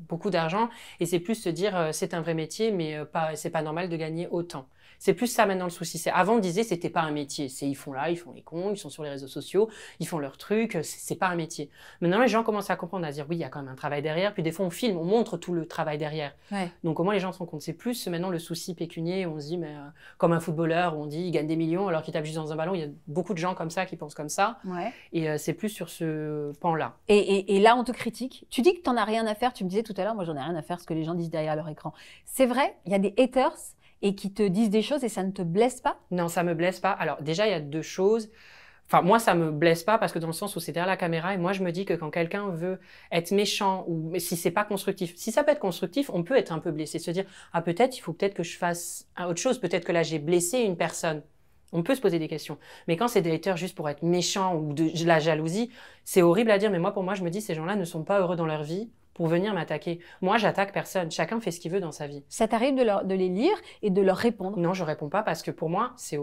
beaucoup d'argent, et c'est plus se dire c'est un vrai métier, mais c'est pas normal de gagner autant. C'est plus ça maintenant le souci. Avant, on disait c'était pas un métier. Ils font là, ils font les cons, ils sont sur les réseaux sociaux, ils font leurs trucs. C'est pas un métier. Maintenant, les gens commencent à comprendre, à dire oui, il y a quand même un travail derrière. Puis des fois, on filme, on montre tout le travail derrière. Ouais. Donc au moins, les gens se rendent compte. C'est plus maintenant le souci pécunier. On se dit, mais comme un footballeur, on dit il gagne des millions alors qu'il tape juste dans un ballon. Il y a beaucoup de gens comme ça qui pensent comme ça. Ouais. Et c'est plus sur ce pan-là. Et là, on te critique. Tu dis que tu n'en as rien à faire. Tu me disais tout à l'heure, moi, j'en ai rien à faire ce que les gens disent derrière leur écran. C'est vrai, il y a des haters et qui te disent des choses et ça ne te blesse pas? Non, ça me blesse pas. Alors déjà, il y a deux choses. Enfin, moi, ça me blesse pas parce que dans le sens où c'est derrière la caméra et moi, je me dis que quand quelqu'un veut être méchant ou si c'est pas constructif, si ça peut être constructif, on peut être un peu blessé, se dire ah peut-être il faut peut-être que je fasse autre chose, peut-être que là j'ai blessé une personne. On peut se poser des questions. Mais quand c'est des haters juste pour être méchant ou de la jalousie, c'est horrible à dire. Mais moi, pour moi, je me dis ces gens-là ne sont pas heureux dans leur vie pour venir m'attaquer. Moi, j'attaque personne. Chacun fait ce qu'il veut dans sa vie. Ça t'arrive de les lire et de leur répondre? Non, je réponds pas parce que pour moi, c'est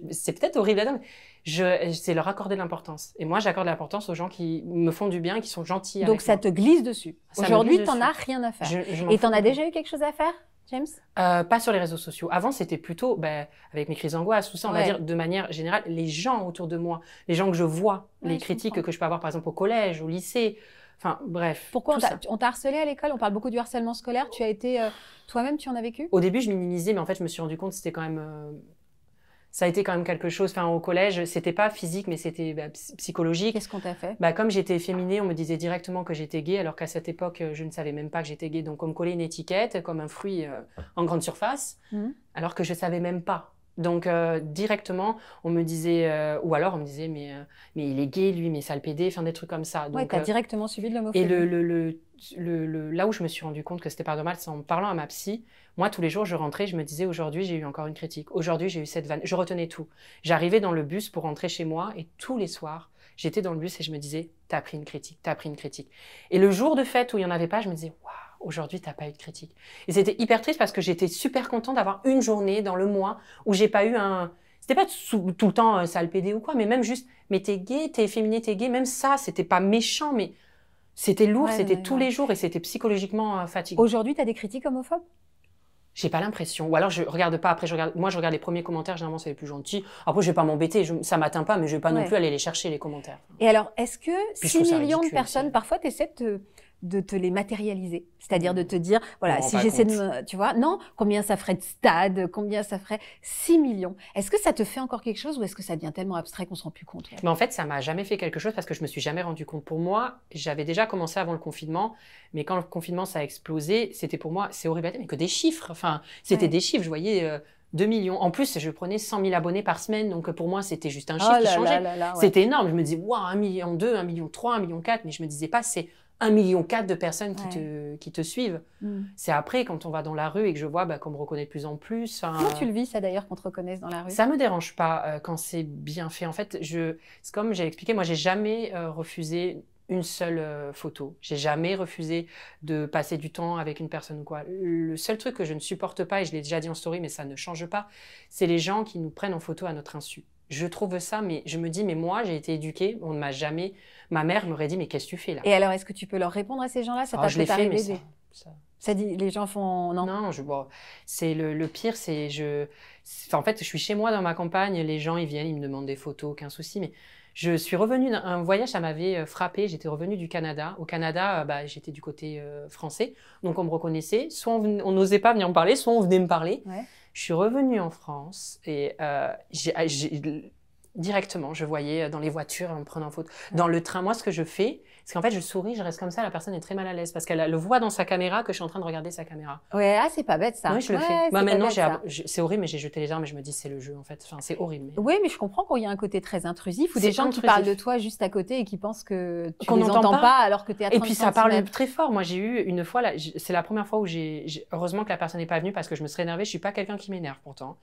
peut-être horrible à dire, mais c'est leur accorder de l'importance. Et moi, j'accorde de l'importance aux gens qui me font du bien, qui sont gentils avec moi. Donc ça te glisse dessus. Ça me Aujourd'hui, glisse t'en dessus. as rien à faire. Je m'en Et fous t'en as beaucoup. déjà eu quelque chose à faire, James? Pas sur les réseaux sociaux. Avant, c'était plutôt, avec mes crises d'angoisse, tout ça, on va Ouais. dire de manière générale, les gens autour de moi, les gens que je vois, Ouais, les je critiques comprends. que je peux avoir, par exemple, au collège, au lycée. Enfin, bref. Pourquoi tout ça. on t'a harcelé à l'école? On parle beaucoup du harcèlement scolaire. Tu as été, toi-même, tu en as vécu? Au début, je minimisais, mais en fait, je me suis rendu compte que c'était quand même. Ça a été quand même quelque chose. Enfin, au collège, c'était pas physique, mais c'était psychologique. Qu'est-ce qu'on t'a fait? Comme j'étais efféminée, on me disait directement que j'étais gay, alors qu'à cette époque, je ne savais même pas que j'étais gay. Donc, on me collait une étiquette, comme un fruit en grande surface, Mhm. alors que je savais même pas. Donc, directement, on me disait, ou alors on me disait, mais il est gay, lui, mais sale pédé, enfin des trucs comme ça. Ouais, Donc, t'as directement subi de et l'homophobie. là où je me suis rendu compte que c'était pas normal, c'est en parlant à ma psy. Moi, tous les jours, je rentrais, je me disais, aujourd'hui, j'ai eu encore une critique. Aujourd'hui, j'ai eu cette vanne. Je retenais tout. J'arrivais dans le bus pour rentrer chez moi et tous les soirs, j'étais dans le bus et je me disais, t'as pris une critique, t'as pris une critique. Et le jour de fête où il y en avait pas, je me disais, waouh, aujourd'hui, t'as pas eu de critique. Et c'était hyper triste parce que j'étais super contente d'avoir une journée dans le mois où j'ai pas eu un... C'était pas tout le temps sale pédé ou quoi, mais même juste, mais t'es gay, t'es efféminé, t'es gay. Même ça, c'était pas méchant, mais c'était lourd, Ouais, c'était ouais, tous ouais. les jours et c'était psychologiquement fatigant. Aujourd'hui, t'as des critiques homophobes? J'ai pas l'impression. Ou alors je regarde pas. Après, moi, je regarde les premiers commentaires. Généralement, c'est les plus gentils. Après, je vais pas m'embêter. Ça m'atteint pas, mais je vais pas non Ouais. plus aller les chercher, les commentaires. Et alors, est-ce que Puis je 6 trouve ça millions de ridicule personnes, aussi. parfois, tu essaies de te les matérialiser? C'est-à-dire de te dire, Je voilà, me rends si pas j'essaie de compte. me... Tu vois, non, combien ça ferait de stade, combien ça ferait 6 millions. Est-ce que ça te fait encore quelque chose ou est-ce que ça devient tellement abstrait qu'on se rend plus compte? Ouais. Mais en fait, ça m'a jamais fait quelque chose parce que je me suis jamais rendu compte. Pour moi, j'avais déjà commencé avant le confinement, mais quand le confinement ça a explosé, c'était pour moi, c'est horrible à dire, mais que des chiffres. Enfin, c'était Ouais. des chiffres. Je voyais 2 millions. En plus, je prenais 100 000 abonnés par semaine, donc pour moi, c'était juste un Oh chiffre qui là changeait. là là là, ouais. C'était énorme. Je me disais, waouh, 1,2 million, 1,3 million, 1,4 million, mais je me disais pas, c'est 1,4 million de personnes qui te suivent. Mm. C'est après, quand on va dans la rue et que je vois qu'on me reconnaît de plus en plus. Comment tu le vis, ça d'ailleurs, qu'on te reconnaisse dans la rue? Ça me dérange pas quand c'est bien fait. En fait, c'est comme j'ai expliqué, moi, j'ai jamais refusé une seule photo. J'ai jamais refusé de passer du temps avec une personne ou quoi. Le seul truc que je ne supporte pas, et je l'ai déjà dit en story, mais ça ne change pas, c'est les gens qui nous prennent en photo à notre insu. Je trouve ça, mais je me dis, mais moi, j'ai été éduquée, on ne m'a jamais... Ma mère m'aurait dit, mais qu'est-ce que tu fais là? Et alors, est-ce que tu peux leur répondre à ces gens-là? Ça Ah, t'a je l'ai peut-être fait, mais arrivé ça... Ça dit, les gens font... Non. Non, c'est le pire, en fait, je suis chez moi dans ma campagne, les gens, ils viennent, ils me demandent des photos, aucun souci, mais je suis revenue d'un voyage, ça m'avait frappée, j'étais revenue du Canada. Au Canada, j'étais du côté français, donc on me reconnaissait, soit on n'osait pas venir me parler, soit on venait me parler. Ouais. Je suis revenue en France et directement, je voyais dans les voitures, en me prenant en photo, dans le train, moi, ce que je fais, c'est qu'en fait, je souris, je reste comme ça, la personne est très mal à l'aise parce qu'elle le voit dans sa caméra que je suis en train de regarder sa caméra. Ouais, ah, c'est pas bête ça. Oui, je le Ouais, fais. c'est Moi, pas maintenant, bête, ça. c'est horrible, mais j'ai jeté les armes et je me dis, c'est le jeu, en fait. Enfin, c'est horrible. Mais... Oui, mais je comprends qu'il y a un côté très intrusif ou C'est des gens qui intrusif. parlent de toi juste à côté et qui pensent que tu Qu'on les n'entend entends pas. pas alors que tu es à 30 Et puis, ça parle centimètres. très fort. Moi, j'ai eu une fois, là, c'est la première fois où heureusement que la personne n'est pas venue parce que je me serais énervée. Je suis pas quelqu'un qui m'énerve pourtant.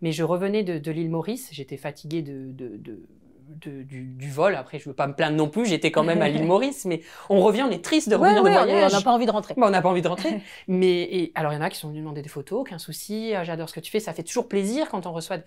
Mais je revenais de l'île Maurice. J'étais fatiguée du vol. Après, je veux pas me plaindre non plus. J'étais quand même à l'île Maurice. Mais on revient, on est triste de revenir de voyage. On n'a pas envie de rentrer. On n'a pas envie de rentrer. Alors, il y en a qui sont venus demander des photos, aucun souci. J'adore ce que tu fais. Ça fait toujours plaisir quand on reçoit.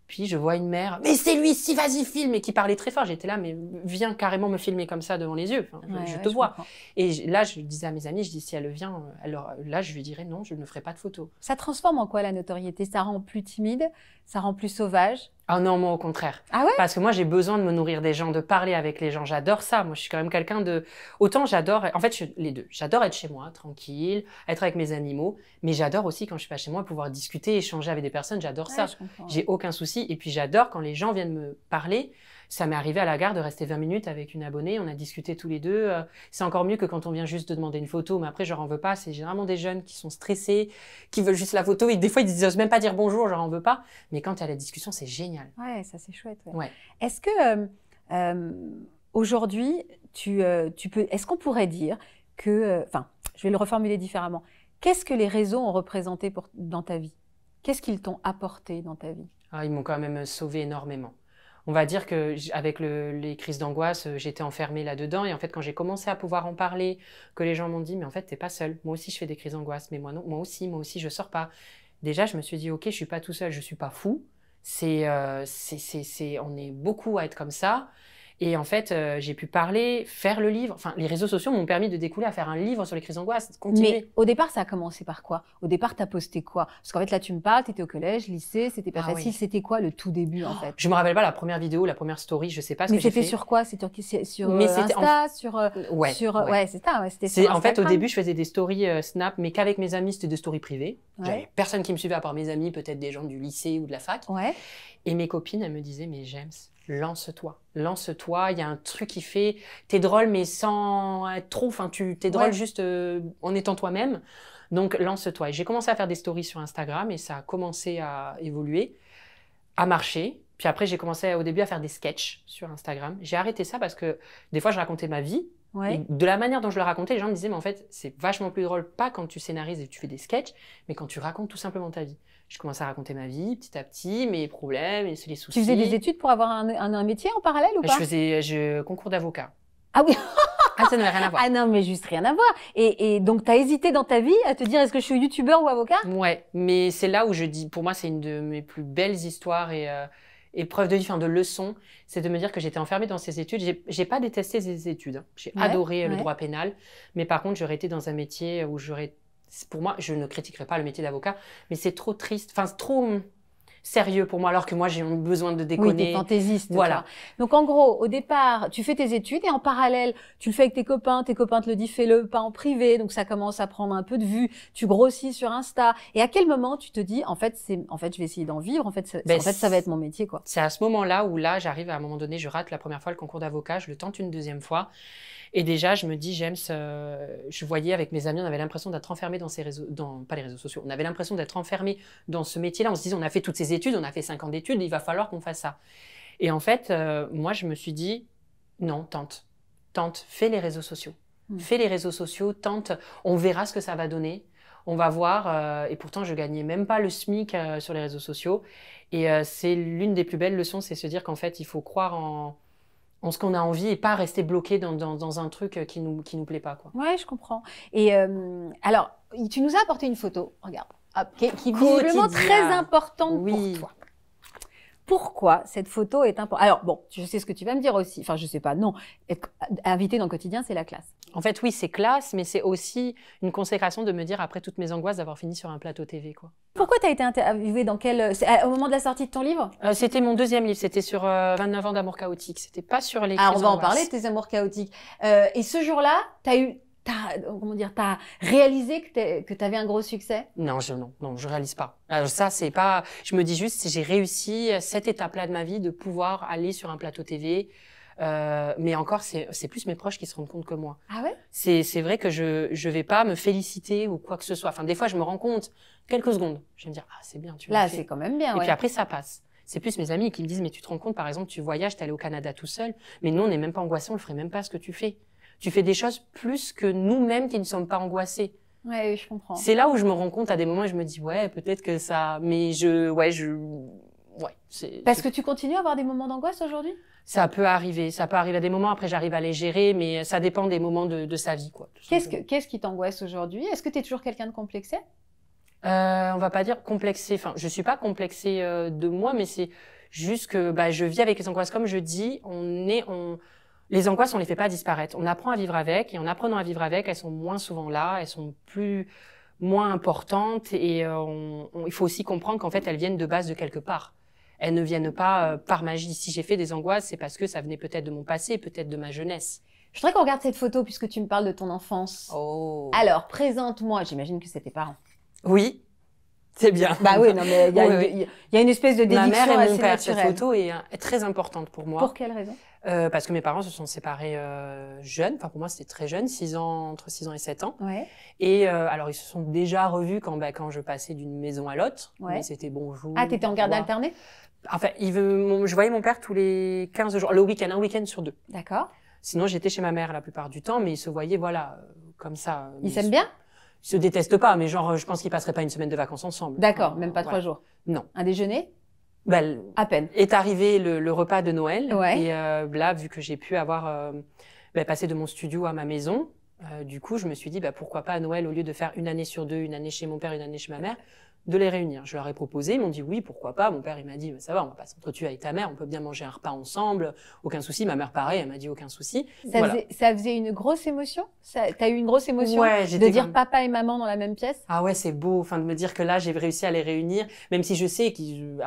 Puis je vois une mère, mais c'est lui, si vas-y filme, et qui parlait très fort. J'étais là, mais viens carrément me filmer comme ça devant les yeux. Enfin, je te vois. Comprends. Et là, je disais à mes amis, je dis si elle vient, alors là, je lui dirais non, je ne ferai pas de photos. Ça transforme en quoi la notoriété? Ça rend plus timide? Ça rend plus sauvage? Ah non, moi au contraire. Ah ouais? Parce que moi j'ai besoin de me nourrir des gens, de parler avec les gens. J'adore ça. Moi je suis quand même quelqu'un de... Autant j'adore... En fait, les deux. J'adore être chez moi, tranquille, être avec mes animaux. Mais j'adore aussi quand je suis pas chez moi pouvoir discuter, échanger avec des personnes. J'adore ça. Je comprends. J'ai aucun souci. Et puis j'adore quand les gens viennent me parler. Ça m'est arrivé à la gare de rester 20 minutes avec une abonnée. On a discuté tous les deux. C'est encore mieux que quand on vient juste de demander une photo. Mais après, je leur en veux pas. C'est généralement des jeunes qui sont stressés, qui veulent juste la photo. Et des fois, ils n'osent même pas dire bonjour, je leur en veux pas. Mais quand il y a la discussion, c'est génial. Ouais, ça c'est chouette. Ouais. Ouais. Est-ce que aujourd'hui, est-ce qu'on pourrait dire que, enfin, je vais le reformuler différemment. Qu'est-ce que les réseaux ont représenté dans ta vie? Qu'est-ce qu'ils t'ont apporté dans ta vie? Ah, ils m'ont quand même sauvé énormément. On va dire que avec les crises d'angoisse, j'étais enfermée là-dedans. Et en fait, quand j'ai commencé à pouvoir en parler, que les gens m'ont dit, mais en fait, t'es pas seule. Moi aussi, je fais des crises d'angoisse. Mais moi, non, moi aussi, je sors pas. Déjà, je me suis dit, ok, je suis pas tout seul, je suis pas fou. On est beaucoup à être comme ça. Et en fait, j'ai pu parler, faire le livre. Enfin, les réseaux sociaux m'ont permis de découler à faire un livre sur les crises d'angoisse, continuer. Mais au départ, ça a commencé par quoi? Au départ, tu as posté quoi? Parce qu'en fait, là, tu me parles, tu étais au collège, lycée, c'était pas facile. Oui. C'était quoi le tout début, en fait? Je me rappelle pas la première vidéo, la première story, je sais pas ce Mais que j'ai fait. c'était sur quoi? C'était sur Mais c'était Insta, sur Ouais, ouais. ouais, c'est ça, ouais, c'était sur En fait, au Instagram. début, je faisais des stories Snap, mais qu'avec mes amis, c'était des stories privées. Ouais. J'avais personne qui me suivait à part mes amis, peut-être des gens du lycée ou de la fac. Ouais. Et mes copines, elles me disaient, mais James, lance-toi, il y a un truc qui fait, t'es drôle mais sans être trop, enfin t'es drôle juste en étant toi-même, donc lance-toi. Et j'ai commencé à faire des stories sur Instagram et ça a commencé à évoluer, à marcher. Puis après j'ai commencé au début à faire des sketchs sur Instagram. J'ai arrêté ça parce que des fois je racontais ma vie. Ouais. Et de la manière dont je le racontais, les gens me disaient, mais en fait, c'est vachement plus drôle, pas quand tu scénarises et tu fais des sketchs, mais quand tu racontes tout simplement ta vie. Je commençais à raconter ma vie, petit à petit, mes problèmes, les soucis. Tu faisais des études pour avoir un métier en parallèle ou pas? Je faisais concours d'avocat. Ah oui. Ah, ça n'avait rien à voir. Ah non, mais juste rien à voir. Et donc, tu as hésité dans ta vie à te dire, est-ce que je suis youtubeur ou avocat? Ouais, mais c'est là où je dis, pour moi, c'est une de mes plus belles histoires et preuves de vie, enfin de leçons, c'est de me dire que j'étais enfermée dans ces études. J'ai pas détesté ces études. Hein. J'ai adoré le droit pénal, mais par contre, j'aurais été dans un métier où pour moi, je ne critiquerai pas le métier d'avocat, mais c'est trop triste, enfin c'est trop sérieux pour moi, alors que moi j'ai besoin de déconner. Oui, t'es fantaisiste. Voilà. Toi. Donc en gros, au départ, tu fais tes études et en parallèle, tu le fais avec tes copains te le disent, fais-le pas en privé, donc ça commence à prendre un peu de vue, tu grossis sur Insta. Et à quel moment tu te dis, en fait, je vais essayer d'en vivre, en fait, ça va être mon métier, quoi. C'est à ce moment-là où là, j'arrive à un moment donné, je rate la première fois le concours d'avocat, je le tente une deuxième fois. Et déjà, je me dis, James, je voyais avec mes amis, on avait l'impression d'être enfermés dans ces réseaux, pas les réseaux sociaux, on avait l'impression d'être enfermés dans ce métier-là. On se disait, on a fait toutes ces études, on a fait 5 ans d'études, il va falloir qu'on fasse ça. Et en fait, moi, je me suis dit, non, tente, fais les réseaux sociaux. Fais les réseaux sociaux, tente, on verra ce que ça va donner. On va voir, et pourtant je gagnais même pas le SMIC sur les réseaux sociaux. Et c'est l'une des plus belles leçons, c'est se dire qu'en fait, il faut croire en ce qu'on a envie et pas rester bloqué dans un truc qui nous plaît pas, quoi. Ouais, je comprends. Et alors, tu nous as apporté une photo, regarde, qui est visiblement très importante pour toi. Pourquoi cette photo est importante? Alors bon, je sais ce que tu vas me dire aussi. Enfin, je sais pas, non. Être invité dans le quotidien, c'est la classe. En fait, oui, c'est classe, mais c'est aussi une consécration de me dire, après toutes mes angoisses, d'avoir fini sur un plateau TV, quoi. Pourquoi tu as été interviewée dans au moment de la sortie de ton livre? C'était mon deuxième livre, c'était sur 29 ans d'amour chaotique. C'était pas sur les crises on va en d'angoisse. parler de tes amours chaotiques. Et ce jour-là, t'as réalisé que t'avais un gros succès? Non, je réalise pas. Alors ça, c'est pas, je me dis juste, j'ai réussi cette étape-là de ma vie de pouvoir aller sur un plateau TV. Mais encore, c'est plus mes proches qui se rendent compte que moi. Ah ouais? C'est vrai que je vais pas me féliciter ou quoi que ce soit. Enfin, des fois, je me rends compte, quelques secondes. Je vais me dire, ah, c'est bien, tu l'as fait. Là, c'est quand même bien, Et puis après, ça passe. C'est plus mes amis qui me disent, mais tu te rends compte, par exemple, tu voyages, t'es allé au Canada tout seul. Mais nous, on n'est même pas angoissés, on le ferait même pas ce que tu fais. Tu fais des choses plus que nous-mêmes qui ne sommes pas angoissés. Ouais, je comprends. C'est là où je me rends compte à des moments et je me dis, ouais, peut-être que ça, mais Parce que tu continues à avoir des moments d'angoisse aujourd'hui? Ça peut arriver à des moments, après j'arrive à les gérer, mais ça dépend des moments de sa vie, quoi. Qu'est-ce qui t'angoisse aujourd'hui? Est-ce que tu es toujours quelqu'un de complexé? On va pas dire complexée. Enfin, je suis pas complexée de moi, mais c'est juste que je vis avec les angoisses. Comme je dis, les angoisses, on les fait pas disparaître. On apprend à vivre avec, et en apprenant à vivre avec, elles sont moins souvent là, elles sont moins importantes, et il faut aussi comprendre qu'en fait, elles viennent de base de quelque part. Elles ne viennent pas par magie. Si j'ai fait des angoisses, c'est parce que ça venait peut-être de mon passé, peut-être de ma jeunesse. Je voudrais qu'on regarde cette photo puisque tu me parles de ton enfance. Oh. Alors, présente-moi, j'imagine que c'est tes parents. Oui, c'est bien. Bah oui, non, mais il y a une espèce de déduction Ma mère et assez mon père, cette naturelle. photo est très importante pour moi. Pour quelle raison? Parce que mes parents se sont séparés jeunes. Enfin, pour moi, c'était très jeune, entre 6 ans et 7 ans. Ouais. Et alors, ils se sont déjà revus quand je passais d'une maison à l'autre. Ouais. Mais c'était bonjour. Ah, t'étais en garde au revoir. alternée? Enfin, je voyais mon père tous les 15 jours, le week-end, un week-end sur 2. D'accord. Sinon, j'étais chez ma mère la plupart du temps, mais ils se voyaient, voilà, comme ça. Ils s'aiment bien? Ils se détestent pas, mais genre, je pense qu'ils passeraient pas une semaine de vacances ensemble. D'accord, même pas 3 Voilà. jours. Non. Un déjeuner? Ben, À peine. est arrivé le repas de Noël. Ouais. Et là, vu que j'ai pu avoir passé de mon studio à ma maison, du coup, je me suis dit, pourquoi pas à Noël, au lieu de faire une année sur 2, une année chez mon père, une année chez ma mère, de les réunir. Je leur ai proposé, ils m'ont dit oui, pourquoi pas. Mon père, il m'a dit, ça va, on va pas s'entretuer avec ta mère, on peut bien manger un repas ensemble, aucun souci. Ma mère, pareil, elle m'a dit aucun souci. Voilà. Ça faisait une grosse émotion? T'as eu une grosse émotion Ouais, de j'étais dire comme- papa et maman dans la même pièce? Ah ouais, c'est beau, enfin de me dire que là j'ai réussi à les réunir, même si je sais qu'ils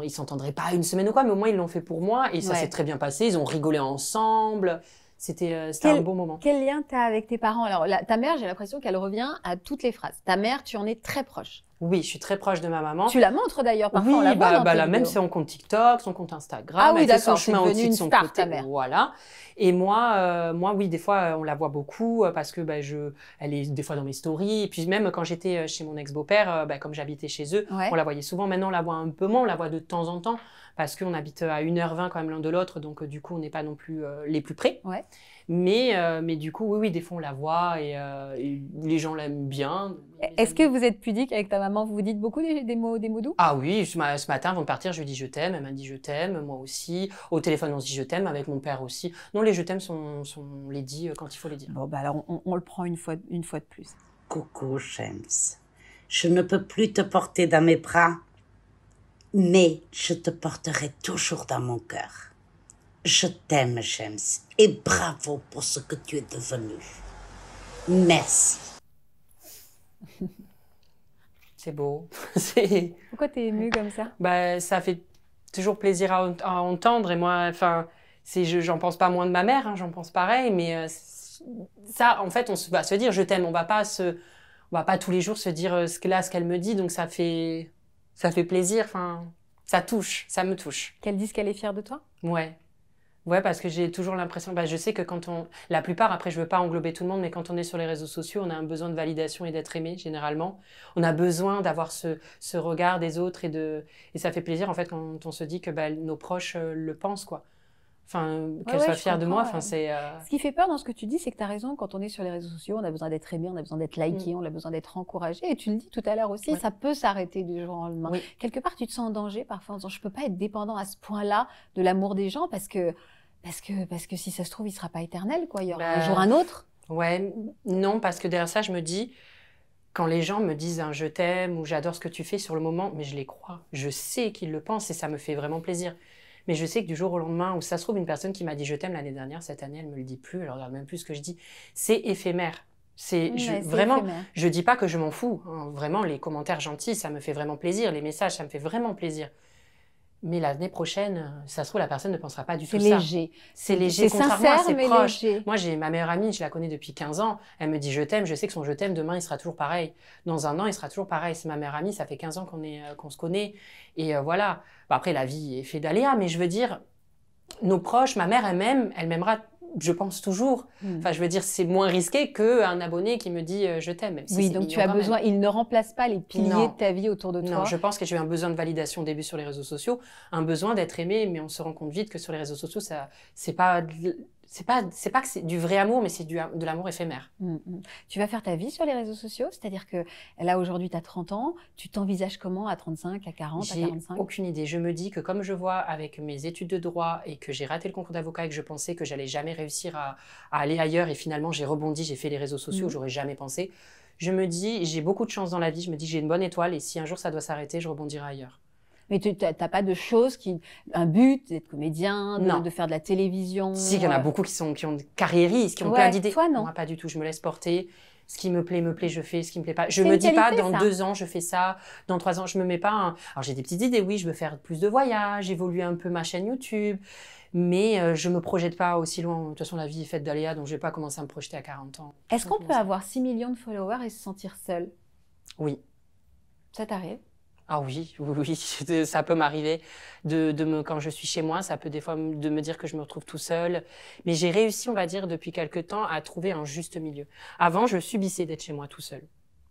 s'entendraient pas une semaine ou quoi, mais au moins ils l'ont fait pour moi et ça Ouais. s'est très bien passé. Ils ont rigolé ensemble, c'était un beau moment. Quel lien t'as avec tes parents? Alors, ta mère, j'ai l'impression qu'elle revient à toutes les phrases. Ta mère, tu en es très proche. Oui, je suis très proche de ma maman. Tu la montres d'ailleurs parfois, on Oui, la voit dans tes là, même vidéos. son compte TikTok, son compte Instagram, Ah oui, elle fait son d'accord, c'est chemin devenu aussi une de son star, côté, ta mère. voilà. Et moi, oui, des fois, on la voit beaucoup parce que elle est des fois dans mes stories. Et puis même quand j'étais chez mon ex-beau-père, comme j'habitais chez eux, Ouais. on la voyait souvent. Maintenant, on la voit un peu moins, on la voit de temps en temps parce qu'on habite à 1h20 quand même l'un de l'autre, donc du coup, on n'est pas non plus les plus près. Ouais. Mais du coup, oui, des fois, on la voit et les gens l'aiment bien. Est-ce que vous êtes pudique avec ta maman? Vous vous dites beaucoup des mots doux? Ah oui, ce matin, avant de partir, je lui ai dit je t'aime. Elle m'a dit je t'aime, moi aussi. Au téléphone, on se dit je t'aime, avec mon père aussi. Non, les je t'aime sont les dit quand il faut les dire. Bon, bah alors, on le prend une fois de plus. Coucou, James. Je ne peux plus te porter dans mes bras, mais je te porterai toujours dans mon cœur. Je t'aime, James, et bravo pour ce que tu es devenu. Merci. C'est beau. C'est Pourquoi t'es émue comme ça? ça fait toujours plaisir à entendre. Et moi, enfin, j'en pense pas moins de ma mère, hein, j'en pense pareil. Mais ça, en fait, on va se dire je t'aime. On va pas tous les jours se dire ce qu'elle me dit. Donc ça fait plaisir. Enfin, ça me touche. Qu'elle dise qu'elle est fière de toi? Ouais, parce que j'ai toujours l'impression, je sais que la plupart, après je veux pas englober tout le monde, mais quand on est sur les réseaux sociaux, on a un besoin de validation et d'être aimé, généralement. On a besoin d'avoir ce regard des autres et ça fait plaisir, en fait, quand on se dit que nos proches le pensent, quoi. Enfin, qu'elles soient je fières de moi, comprends, enfin, ouais. c'est... Ce qui fait peur dans ce que tu dis, c'est que tu as raison. Quand on est sur les réseaux sociaux, on a besoin d'être aimé, on a besoin d'être liké, on a besoin d'être encouragé. Et tu le dis tout à l'heure aussi, Ouais. ça peut s'arrêter du jour au lendemain. Oui. Quelque part, tu te sens en danger parfois en disant je peux pas être dépendant à ce point-là de l'amour des gens parce que si ça se trouve, il sera pas éternel, quoi. Il y aura un jour un autre. Ouais, non, parce que derrière ça, je me dis, quand les gens me disent un je t'aime ou j'adore ce que tu fais sur le moment, mais je les crois. Je sais qu'ils le pensent et ça me fait vraiment plaisir. Mais je sais que du jour au lendemain, où ça se trouve, une personne qui m'a dit je t'aime l'année dernière, cette année, elle me le dit plus, elle regarde même plus ce que je dis. C'est éphémère. Vraiment, éphémère. je dis pas que je m'en fous. Hein. Vraiment, les commentaires gentils, ça me fait vraiment plaisir. Les messages, ça me fait vraiment plaisir. Mais l'année prochaine, ça se trouve, la personne ne pensera pas du tout C'est ça. léger. C'est léger, C'est contrairement à sincère, ses mais proches. léger. Moi, j'ai ma meilleure amie, je la connais depuis 15 ans. Elle me dit je t'aime, je sais que son je t'aime, demain, il sera toujours pareil. Dans un an, il sera toujours pareil. C'est ma meilleure amie, ça fait 15 ans qu'on se connaît. Et voilà. Après, la vie est faite d'aléas, mais je veux dire, nos proches, ma mère, elle m'aimera, je pense, toujours. Enfin, je veux dire, c'est moins risqué qu'un abonné qui me dit je t'aime. Même si Oui, c'est donc tu mignon as quand même. besoin, il ne remplace pas les piliers Non. de ta vie autour de toi. Non, je pense que j'ai eu un besoin de validation au début sur les réseaux sociaux, un besoin d'être aimé, mais on se rend compte vite que sur les réseaux sociaux, c'est pas que c'est du vrai amour, mais c'est de l'amour éphémère. Tu vas faire ta vie sur les réseaux sociaux, c'est-à-dire que là aujourd'hui tu as 30 ans, tu t'envisages comment à 35, à 40, à J'ai 45? aucune idée. Je me dis que comme je vois avec mes études de droit et que j'ai raté le concours d'avocat et que je pensais que j'allais jamais réussir à aller ailleurs et finalement j'ai rebondi, j'ai fait les réseaux sociaux, j'aurais jamais pensé. je me dis, j'ai beaucoup de chance dans la vie, je me dis que j'ai une bonne étoile et si un jour ça doit s'arrêter, je rebondirai ailleurs. Mais tu n'as pas de choses un but d'être comédien, Non. de faire de la télévision? Si, il y en a beaucoup qui ont des carriéristes, qui ont Ouais, plein d'idées. toi, non. Moi, pas du tout. Je me laisse porter. Ce qui me plaît, je fais. Ce qui me plaît pas. Je C'est me une dis pas, qualité, dans ça. 2 ans, je fais ça. Dans 3 ans, je me mets pas Alors, j'ai des petites idées. Oui, je veux faire plus de voyages, évoluer un peu ma chaîne YouTube. Mais je me projette pas aussi loin. De toute façon, la vie est faite d'aléas, donc je vais pas commencer à me projeter à 40 ans. Est-ce qu'on peut avoir 6 millions de followers et se sentir seul? Oui. Ça t'arrive? Ah oui, ça peut m'arriver quand je suis chez moi, ça peut des fois de me dire que je me retrouve tout seul. Mais j'ai réussi, on va dire, depuis quelque temps, à trouver un juste milieu. Avant, je subissais d'être chez moi tout seul.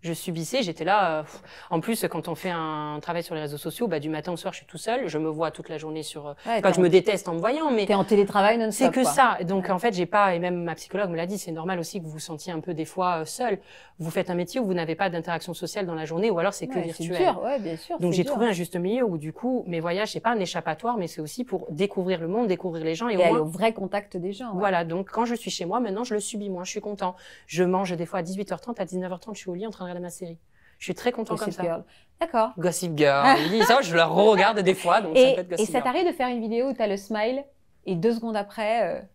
Je subissais, j'étais là. En plus, quand on fait un travail sur les réseaux sociaux, du matin au soir, je suis tout seul. Je me vois toute la journée sur. Ouais, Pas que je me déteste en me voyant, mais T'es en télétravail non-stop, c'est que quoi. ça. Donc en fait, j'ai pas. Et même ma psychologue me l'a dit. C'est normal aussi que vous vous sentiez un peu des fois seul. Vous faites un métier où vous n'avez pas d'interaction sociale dans la journée, ou alors c'est que Ouais, virtuel. C'est dur, ouais, bien sûr. Donc c'est j'ai dur. trouvé un juste milieu où du coup mes voyages c'est pas un échappatoire, mais c'est aussi pour découvrir le monde, découvrir les gens et Et au aller moins au vrai contact des gens. Ouais. voilà. Donc quand je suis chez moi maintenant je le subis moins, je suis content. Je mange des fois à 18h30, à 19h30 je suis au lit en train de regarder ma série. Je suis très content comme Gossip ça. Girl. D'accord. Gossip Girl. Oui, ça je le regarde des fois donc ça peut être Et Gossip ça Girl. t'arrive de faire une vidéo où tu as le smile et 2 secondes après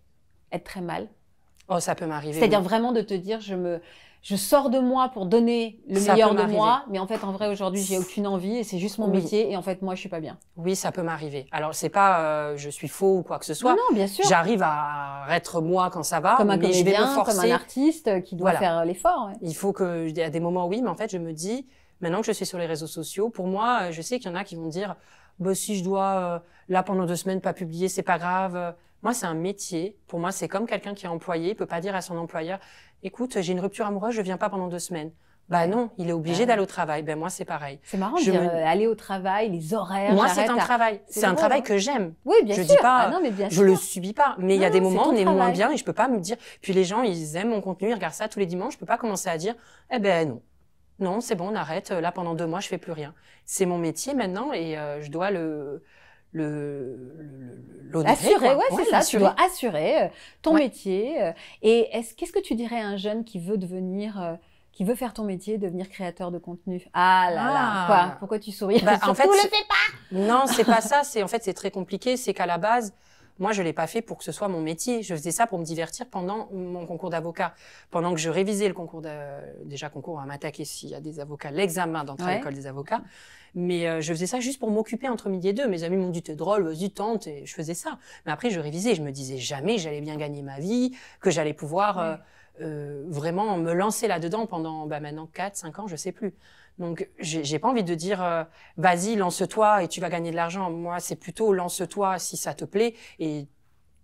être très mal? Oh ça peut m'arriver. C'est-à-dire oui. vraiment de te dire je sors de moi pour donner le Ça meilleur peut de m'arriver. moi, mais en fait en vrai aujourd'hui j'ai aucune envie et c'est juste mon Oui. métier et en fait moi je suis pas bien. Oui, ça peut m'arriver. Alors c'est pas je suis faux ou quoi que ce soit. Non, non, bien sûr. J'arrive à être moi quand ça va, Comme un mais je vais me comédien, comme forcer. un artiste qui doit Voilà. faire l'effort. Ouais. Il faut que, il y a des moments, oui, mais en fait, je me dis, maintenant que je suis sur les réseaux sociaux, pour moi, je sais qu'il y en a qui vont dire, bah, si je dois, là, pendant 2 semaines, pas publier, c'est pas grave. Moi, c'est un métier. Pour moi, c'est comme quelqu'un qui est employé, il peut pas dire à son employeur, écoute, j'ai une rupture amoureuse, je viens pas pendant 2 semaines. Bah non, il est obligé d'aller au travail. Ben moi, c'est pareil. C'est marrant de Je dire me- aller au travail, les horaires. Moi, c'est j'arrête un à- travail. C'est C'est un drôle, travail hein. que j'aime. Oui, bien Je sûr. dis pas, Ah non, mais bien je sûr. le subis pas. Mais il y a Non, des c'est moments, ton on est moins travail. bien et je peux pas me dire, puis les gens, ils aiment mon contenu, ils regardent ça tous les dimanches, je peux pas commencer à dire, eh ben non. Non, c'est bon, on arrête. Là, pendant 2 mois, je fais plus rien. C'est mon métier maintenant et je dois l'honorer. Assurer, quoi. ouais, c'est ça. Tu l'assurer. dois assurer ton Ouais. métier. Et qu'est-ce que tu dirais à un jeune qui veut qui veut faire ton métier, devenir créateur de contenu? Ah là là, Ah. quoi? Pourquoi tu souris? Bah, en Surtout, fait, le fais pas! Non, c'est pas ça. C'est très compliqué. C'est qu'à la base, moi, je l'ai pas fait pour que ce soit mon métier. Je faisais ça pour me divertir pendant mon concours d'avocat. Pendant que je révisais le concours déjà concours, on va m'attaquer s'il y a des avocats, l'examen d'entrée à Ouais. l'école des avocats. Mais je faisais ça juste pour m'occuper entre midi et 2. Mes amis m'ont dit, t'es drôle, vas-y, tente. Et je faisais ça. Mais après, je révisais. Je me disais jamais j'allais bien gagner ma vie, que j'allais pouvoir vraiment me lancer là-dedans pendant maintenant 4, 5 ans, je sais plus. Donc, j'ai pas envie de dire vas-y, lance-toi et tu vas gagner de l'argent. Moi, c'est plutôt lance-toi si ça te plaît et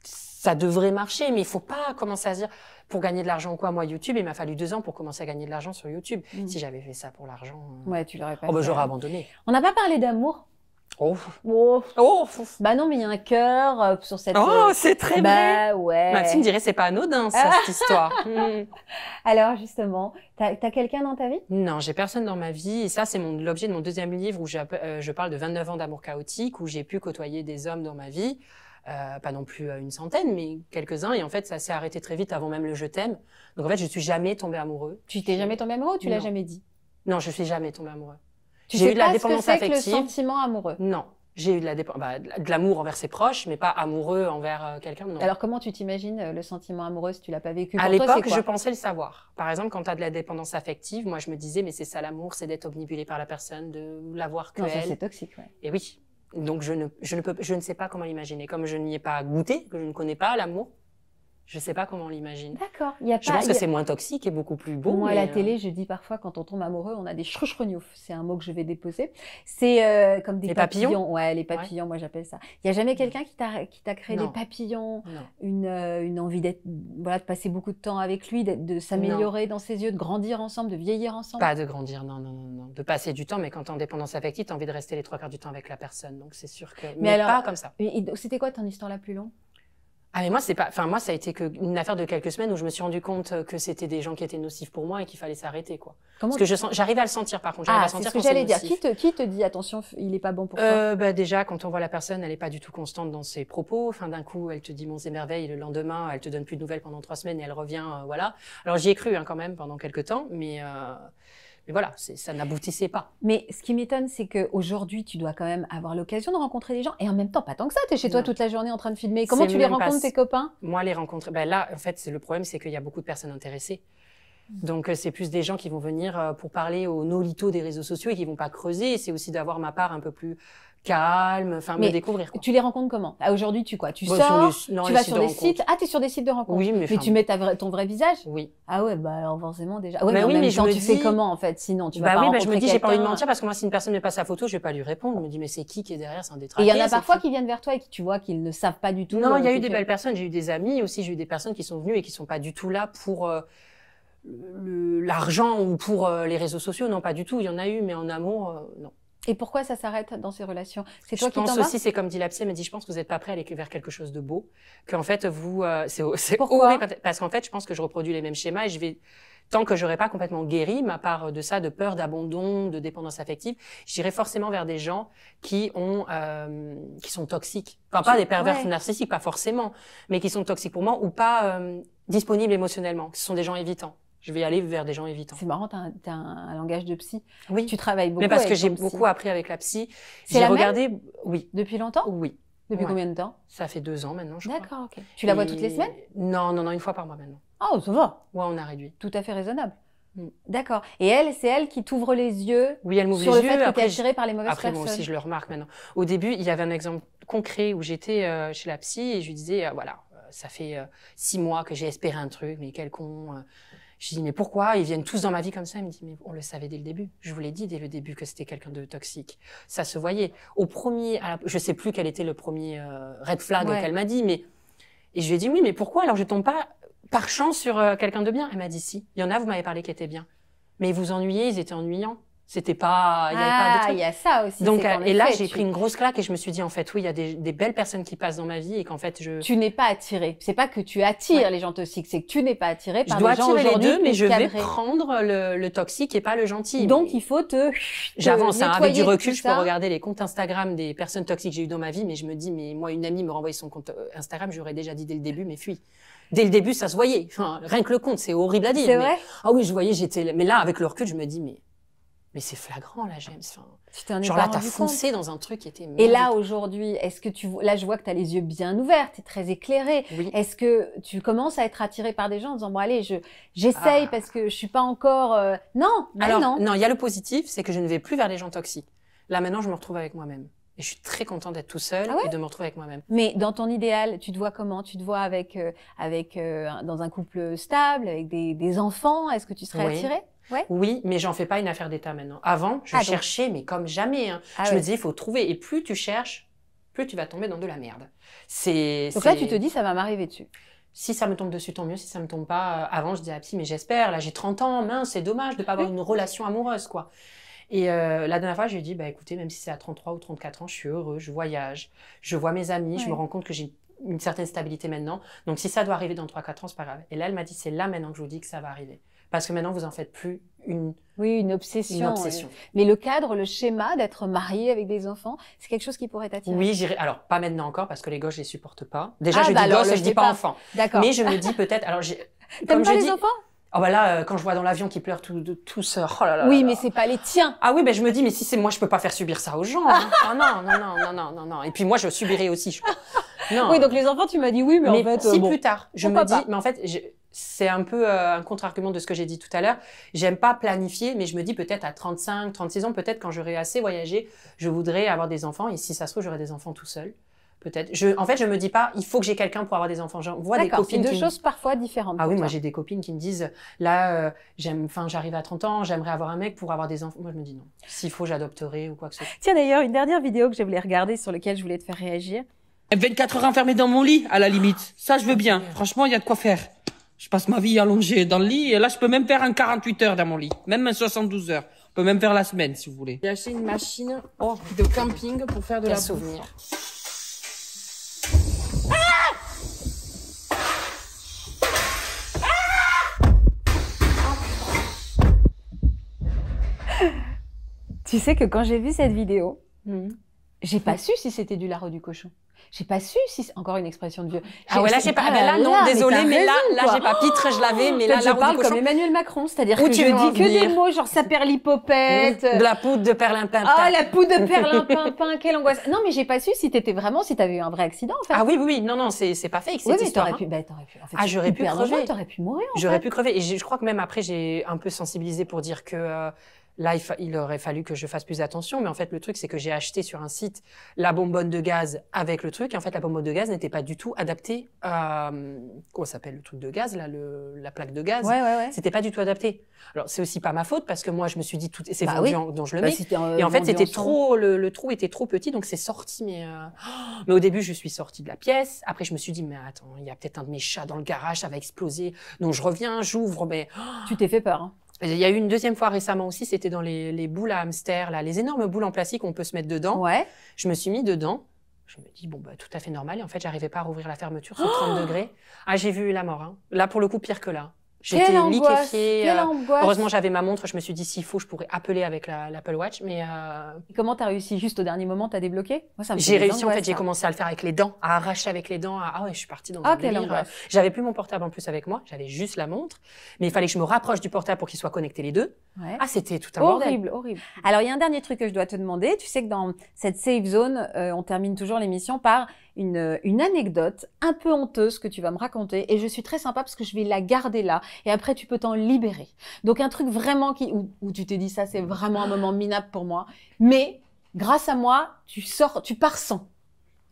ça devrait marcher. Mais il faut pas commencer à se dire pour gagner de l'argent ou quoi. Moi, YouTube, il m'a fallu 2 ans pour commencer à gagner de l'argent sur YouTube. Si j'avais fait ça pour l'argent, Ouais, tu l'aurais pas oh, bah, fait. j'aurais abandonné. On n'a pas parlé d'amour. Oh, Oh. oh, Bah non, mais il y a un cœur sur cette. oh, c'est très vrai. Bah ouais. Maxime dirait c'est pas anodin ça, cette histoire. Alors justement, t'as quelqu'un dans ta vie? Non, j'ai personne dans ma vie. Et ça, c'est l'objet de mon 2e livre où je parle de 29 ans d'amour chaotique, où j'ai pu côtoyer des hommes dans ma vie. Pas non plus une centaine, mais quelques-uns. Et en fait, ça s'est arrêté très vite avant même le je t'aime. Donc en fait, je suis jamais tombée amoureux. Tu t'es jamais tombé amoureux ou tu l'as Non. jamais dit? Non, je suis jamais tombée amoureux. Tu J'ai sais eu de la pas dépendance ce que c'est que le affective. sentiment amoureux. Non, j'ai eu de l'amour envers ses proches, mais pas amoureux envers quelqu'un. Non. Alors comment tu t'imagines le sentiment amoureux si tu l'as pas vécu? À Pour toi, l'époque, c'est quoi? je pensais le savoir. Par exemple, quand tu as de la dépendance affective, moi, je me disais, mais c'est ça l'amour, c'est d'être omnibulé par la personne, de l'avoir que Non, ça elle. c'est toxique, ouais. Et oui. Donc, je ne sais pas comment l'imaginer. Comme je n'y ai pas goûté, que je ne connais pas l'amour, je ne sais pas comment on l'imagine. D'accord. Il y a Je pas. pense il que y a- c'est moins toxique et beaucoup plus beau. Moi, à mais, la télé, je dis parfois, quand on tombe amoureux, on a des chrouchrougnouf. C'est un mot que je vais déposer. C'est comme des Les papillons Ouais, les papillons, moi j'appelle ça. Il y a jamais quelqu'un qui t'a créé Non. des papillons, non. une envie d'être, voilà, de passer beaucoup de temps avec lui, de s'améliorer dans ses yeux, de grandir ensemble, de vieillir ensemble. Pas de grandir, non, non, non, non. De passer du temps, mais quand t'es en dépendance affective, t'as envie de rester les 3 quarts du temps avec la personne. Donc, c'est sûr que. Mais alors- pas comme ça. Et c'était quoi ton histoire la plus longue? Ah mais moi c'est pas, enfin moi ça a été que une affaire de quelques semaines où je me suis rendu compte que c'était des gens qui étaient nocifs pour moi et qu'il fallait s'arrêter quoi. Comment Parce que j'arrive à le sentir par contre. J'arrive à c'est sentir ce que quand c'est j'allais dire. nocif. Qui te dit attention, il est pas bon pour toi? Bah déjà quand on voit la personne, elle est pas du tout constante dans ses propos. Enfin d'un coup elle te dit monts et merveilles, le lendemain elle te donne plus de nouvelles pendant 3 semaines et elle revient, voilà. Alors j'y ai cru quand même pendant quelques temps, mais voilà, ça n'aboutissait pas. Mais ce qui m'étonne, c'est qu'aujourd'hui, tu dois quand même avoir l'occasion de rencontrer des gens. Et en même temps, pas tant que ça, tu es chez toi toute la journée en train de filmer. Comment tu les rencontres, tes copains? Moi, les rencontres, ben là, en fait, le problème, c'est qu'il y a beaucoup de personnes intéressées. Donc, c'est plus des gens qui vont venir pour parler aux nolitos des réseaux sociaux et qui vont pas creuser. C'est aussi d'avoir ma part un peu plus calme, enfin, me découvrir. Quoi. Tu les rencontres comment? Aujourd'hui, tu sors, tu vas sur des sites. Ah, t'es sur des sites de rencontres. Oui, mais tu mets ton vrai visage? Oui. Ah ouais, bah alors forcément déjà. Ouais, bah mais oui, en même temps, je tu fais comment en fait? Sinon, tu vas pas rencontrer je me dis, j'ai pas envie de quelqu'un. mentir parce que moi, si une personne me passe sa photo, je vais pas lui répondre. Je me dis, mais c'est qui est derrière? C'est un Et détraqué. il y en a parfois qui viennent vers toi et qui tu vois qu'ils ne savent pas du tout. Non, il y a eu des belles personnes. J'ai eu des amis aussi. J'ai eu des personnes qui sont venues et qui sont pas du tout là pour l'argent ou pour les réseaux sociaux. Non, pas du tout. Il y en a eu, mais en amour, non. Et pourquoi ça s'arrête dans ces relations? C'est toi qui t'en vas? Je pense aussi, c'est comme dit la psy, elle m'a dit, je pense que vous n'êtes pas prêt à aller vers quelque chose de beau. Qu'en fait, vous, c'est Pourquoi? horrible. Parce qu'en fait, je pense que je reproduis les mêmes schémas et tant que j'aurai pas complètement guéri ma part de ça, de peur, d'abandon, de dépendance affective, j'irai forcément vers des gens qui sont toxiques. Enfin, pas des pervers narcissiques, pas forcément, mais qui sont toxiques pour moi ou pas disponibles émotionnellement. Ce sont des gens évitants. Je vais aller vers des gens évitants. C'est marrant, t'as un langage de psy. Oui. Tu travailles beaucoup. Mais parce avec que j'ai ton psy. beaucoup appris avec la psy. C'est la regardé, oui. Depuis longtemps? Oui. Depuis combien de temps? Ça fait 2 ans maintenant, je crois. D'accord, ok. Tu la vois toutes les semaines? Non, 1 fois par mois maintenant. Oh, ça va. Ouais, on a réduit. Tout à fait raisonnable. D'accord. Et c'est elle qui t'ouvre les yeux. Oui, elle m'ouvre les yeux. Sur le fait que après, t'es attirée par les mauvaises personnes. Après, moi aussi, je le remarque maintenant. Au début, il y avait un exemple concret où j'étais chez la psy et je lui disais, voilà, ça fait 6 mois que j'ai espéré un truc, mais quel con. Je lui dis, mais pourquoi ils viennent tous dans ma vie comme ça? Elle me dit, mais on le savait dès le début. Je vous l'ai dit dès le début que c'était quelqu'un de toxique. Ça se voyait. Je sais plus quel était le premier red flag qu'elle m'a dit, mais et je lui ai dit, oui, mais pourquoi? Alors je tombe pas par chance sur quelqu'un de bien. Elle m'a dit, si. Il y en a, vous m'avez parlé qui étaient bien. Mais ils vous ennuyaient, ils étaient ennuyants. C'était pas, il y avait pas de truc. Il y a ça aussi. Donc, et là, j'ai pris une grosse claque et je me suis dit, en fait, oui, il y a des belles personnes qui passent dans ma vie et qu'en fait, Tu n'es pas attirée. C'est pas que tu attires les gens toxiques, c'est que tu n'es pas attirée par des gens aujourd'hui. Je dois attirer les deux, mais je vais prendre le toxique et pas le gentil. Donc, il faut J'avance, avec du recul, je peux regarder les comptes Instagram des personnes toxiques que j'ai eues dans ma vie, mais je me dis, mais moi, une amie me renvoie son compte Instagram, j'aurais déjà dit dès le début, mais fuis. Dès le début, ça se voyait. Enfin, rien que le compte, c'est horrible à dire. C'est vrai? Ah oui, je voyais, mais là, avec le recul, je me dis, mais c'est flagrant, là, James. Enfin, genre là, t'as foncé dans un truc qui était merdique. Et là, aujourd'hui, là, je vois que t'as les yeux bien ouverts, t'es très éclairée. Oui. Est-ce que tu commences à être attirée par des gens en disant, bon, allez, j'essaye parce que je suis pas encore, non. Alors, non, il y a le positif, c'est que je ne vais plus vers les gens toxiques. Là, maintenant, je me retrouve avec moi-même. Et je suis très contente d'être tout seul et de me retrouver avec moi-même. Mais dans ton idéal, tu te vois comment? Tu te vois dans un couple stable, avec des enfants? Est-ce que tu serais attirée? Ouais. Oui, mais j'en fais pas une affaire d'état maintenant. Avant, je cherchais, mais comme jamais. Hein. Je me disais, il faut trouver. Et plus tu cherches, plus tu vas tomber dans de la merde. Donc là, tu te dis, ça va m'arriver dessus. Si ça me tombe dessus, tant mieux. Si ça me tombe pas, avant, je disais à psy, mais j'espère. Là, j'ai 30 ans. Mince, c'est dommage de pas avoir une relation amoureuse, quoi. Et la dernière fois, je lui ai dit, bah écoutez, même si c'est à 33 ou 34 ans, je suis heureux, je voyage, je vois mes amis, je me rends compte que j'ai une certaine stabilité maintenant. Donc si ça doit arriver dans 3-4 ans, c'est pas grave. Et là, elle m'a dit, c'est là maintenant que je vous dis que ça va arriver. Parce que maintenant, vous en faites plus une obsession. Une obsession. Mais le cadre, le schéma d'être marié avec des enfants, c'est quelque chose qui pourrait t'attirer. Oui, j'irai. Alors, pas maintenant encore, parce que les gosses, je les supporte pas. Déjà, je dis gosse et je dis pas enfant. D'accord. Mais je me dis peut-être, alors T'aimes pas les enfants? Oh bah là, quand je vois dans l'avion qu'ils pleurent tous, oh là là. Oui, mais c'est pas les tiens. Ah oui, ben je me dis, mais si c'est moi, je peux pas faire subir ça aux gens. Hein. Oh non. Et puis moi, je subirai aussi. Non. Oui, donc les enfants, tu m'as dit oui, mais en fait, si plus tard, je me dis, mais en fait, c'est un peu un contre-argument de ce que j'ai dit tout à l'heure. J'aime pas planifier, mais je me dis peut-être à 35, 36 ans, peut-être quand j'aurai assez voyagé, je voudrais avoir des enfants. Et si ça se trouve, j'aurai des enfants tout seul. Peut-être. En fait, je me dis pas, il faut que j'ai quelqu'un pour avoir des enfants. Je vois des copines c'est deux choses parfois différentes. Ah oui, moi j'ai des copines qui me disent, là, j'arrive à 30 ans, j'aimerais avoir un mec pour avoir des enfants. Moi je me dis non. S'il faut, j'adopterai ou quoi que ce soit. Tiens d'ailleurs, une dernière vidéo que je voulais regarder sur laquelle je voulais te faire réagir. 24 heures enfermée dans mon lit, à la limite. Ça, je veux bien. Franchement, il y a de quoi faire. Je passe ma vie allongée dans le lit et là, je peux même faire un 48 heures dans mon lit. Même un 72 heures. On peut même faire la semaine, si vous voulez. J'ai acheté une machine de camping pour faire de la souvenir. Tu sais que quand j'ai vu cette vidéo, Mhm. j'ai pas su si c'était du lard ou du cochon. J'ai pas su si c'est encore une expression de vieux. Ah ouais, là, j'ai pas. Ah ben là, non, là, désolé, t'as mais là, raison, là, quoi. j'ai pas pitre, je l'avais, mais là, Peut-être là, je parle comme Emmanuel Macron, c'est-à-dire Où que tu je veux en dis que des venir mots genre saperlipopette. de la poudre de perlimpinpin. Ah, la poudre de perlimpinpin, quelle angoisse. Non, mais j'ai pas su si si t'avais eu un vrai accident, en fait. Ah oui, oui, oui, non, non, c'est pas fake, oui, cette mais histoire. t'aurais Hein. pu, t'aurais pu. En fait, Ah, j'aurais pu hyper crever. dangereux, t'aurais pu mourir, en J'aurais fait. pu crever. Et je crois que même après, j'ai un peu sensibilisé pour dire que là, il aurait fallu que je fasse plus attention. Mais en fait, le truc, c'est que j'ai acheté sur un site la bonbonne de gaz avec le truc. Et en fait, la bonbonne de gaz n'était pas du tout adaptée à... Comment ça s'appelle le truc de gaz, là, la plaque de gaz. Ouais. C'était pas du tout adapté. Alors, c'est aussi pas ma faute parce que moi, je me suis dit, c'est Bah vendu oui. dont je le Bah, mets. c'était, Et en fait, vendu c'était ensemble. trop, le trou était trop petit, donc c'est sorti. Mais au début, je suis sortie de la pièce. Après, je me suis dit, mais attends, il y a peut-être un de mes chats dans le garage, ça va exploser. Donc, je reviens, j'ouvre, mais Tu t'es fait peur, hein. il y a eu une deuxième fois récemment aussi, c'était dans les boules à hamster, là, les énormes boules en plastique qu'on peut se mettre dedans. Ouais. Je me suis mis dedans. Je me dis, bon, bah, tout à fait normal. Et en fait, j'arrivais pas à rouvrir la fermeture sous 30 degrés. Ah, j'ai vu la mort, hein. Là, pour le coup, pire que là. J'étais Quelle angoisse, liquéfiée. quelle angoisse. Heureusement, j'avais ma montre. Je me suis dit, s'il faut, je pourrais appeler avec l'Apple Watch. Mais Et comment t'as réussi juste au dernier moment, t'as débloqué? Moi, ça me fait j'ai des réussi, en angoisses, fait, j'ai ça. commencé à le faire avec les dents, à arracher avec les dents. Ah ouais, je suis partie dans Ah, un quelle délire. angoisse. J'avais plus mon portable en plus avec moi. J'avais juste la montre. Mais il fallait que je me rapproche du portable pour qu'ils soient connectés les deux. Ouais. Ah, c'était tout un bordel. Horrible, horrible. Alors, il y a un dernier truc que je dois te demander. Tu sais que dans cette safe zone, on termine toujours l'émission par une anecdote un peu honteuse que tu vas me raconter. Et je suis très sympa parce que je vais la garder là. Et après, tu peux t'en libérer. Donc, un truc vraiment où tu t'es dit ça, c'est vraiment un moment minable pour moi. Mais, grâce à moi, tu pars sans.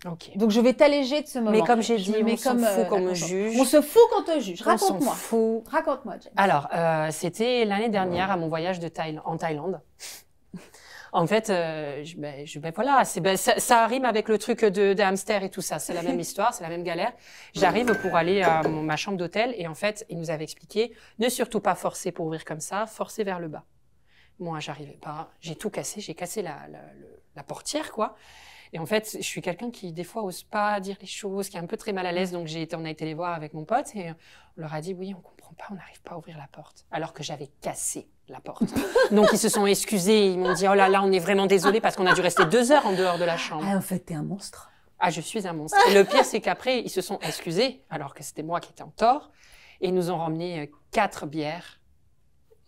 Ok. Donc, je vais t'alléger de ce moment. Mais comme j'ai Je dit, me mets on s'en comme, fout qu'on me d'accord. juge. On se fout qu'on te juge. On s'en Raconte-moi. fout. Raconte-moi, James. Alors, c'était l'année dernière à mon voyage en Thaïlande. En fait, voilà, ça rime avec le truc de hamster et tout ça. C'est la même histoire, c'est la même galère. J'arrive pour aller à ma chambre d'hôtel et en fait, il nous avait expliqué ne surtout pas forcer pour ouvrir comme ça, forcer vers le bas. Moi, j'arrivais pas. J'ai tout cassé. J'ai cassé la portière, quoi. Et en fait, je suis quelqu'un qui, des fois, ose pas dire les choses, qui est un peu très mal à l'aise. Donc, on a été les voir avec mon pote et on leur a dit, oui, on comprend pas, on n'arrive pas à ouvrir la porte. Alors que j'avais cassé la porte. Donc, ils se sont excusés. Ils m'ont dit, oh là là, on est vraiment désolés parce qu'on a dû rester 2 heures en dehors de la chambre. Ah, en fait, t'es un monstre. Ah, je suis un monstre. Et le pire, c'est qu'après, ils se sont excusés, alors que c'était moi qui étais en tort. Et ils nous ont ramené 4 bières.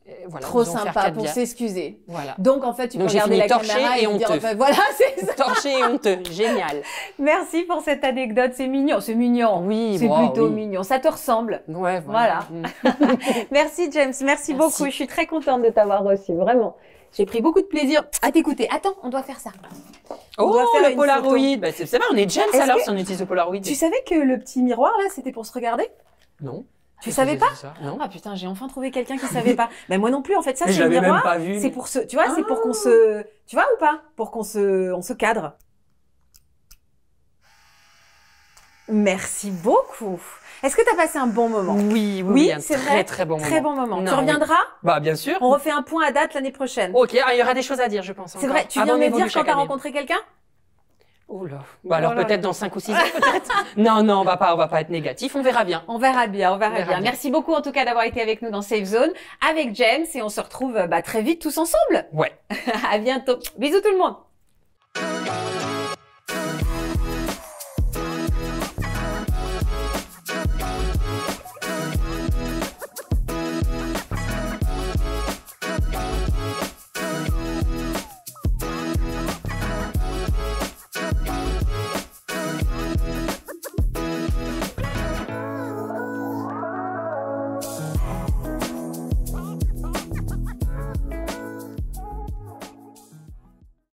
Et voilà, Trop ils nous ont offert sympa 4 pour bières. s'excuser. Voilà. Donc, en fait, tu peux Donc, j'ai regarder fini la torché caméra et et dire, honteux. enfin, voilà, c'est ça. Torché et honteux. Génial. Merci pour cette anecdote. C'est mignon. C'est mignon. Oui, C'est bon, plutôt oui. mignon. Ça te ressemble. Ouais, Voilà. Mm. Merci, James. Merci beaucoup. Je suis très contente de t'avoir reçu. Vraiment. J'ai pris beaucoup de plaisir à t'écouter. Attends, on doit faire ça. On Oh, doit faire le une Polaroid. Bah, c'est vrai, on est James Est-ce alors que- si on utilise le Polaroid. Tu savais que le petit miroir, là, c'était pour se regarder? Non. Tu savais pas? Ça non. Ah putain, j'ai enfin trouvé quelqu'un qui savait pas. Ben moi non plus, en fait, ça, Mais c'est je le l'avais même miroir. pas vu. C'est pour tu vois, c'est pour qu'on se, tu vois ou pas? Pour qu'on on se cadre. Merci beaucoup. Est-ce que tu as passé un bon moment? Oui, Oui, un c'est très vrai. très bon moment. Très bon moment. Non, Tu reviendras? Bah bien sûr. On refait un point à date l'année prochaine. Ok, il y aura des choses à dire, je pense. C'est encore. vrai, tu Ah, viens bon, on me évolue dire quand chaque t'as année. rencontré quelqu'un? Oh là. Bah alors Oh là peut-être là. dans 5 ou 6 ans, peut-être. Non, on va pas être négatif, on verra bien. On verra bien, on verra On verra bien. bien. Merci beaucoup en tout cas d'avoir été avec nous dans Safe Zone avec James et on se retrouve très vite tous ensemble. Ouais. À bientôt. Bisous tout le monde.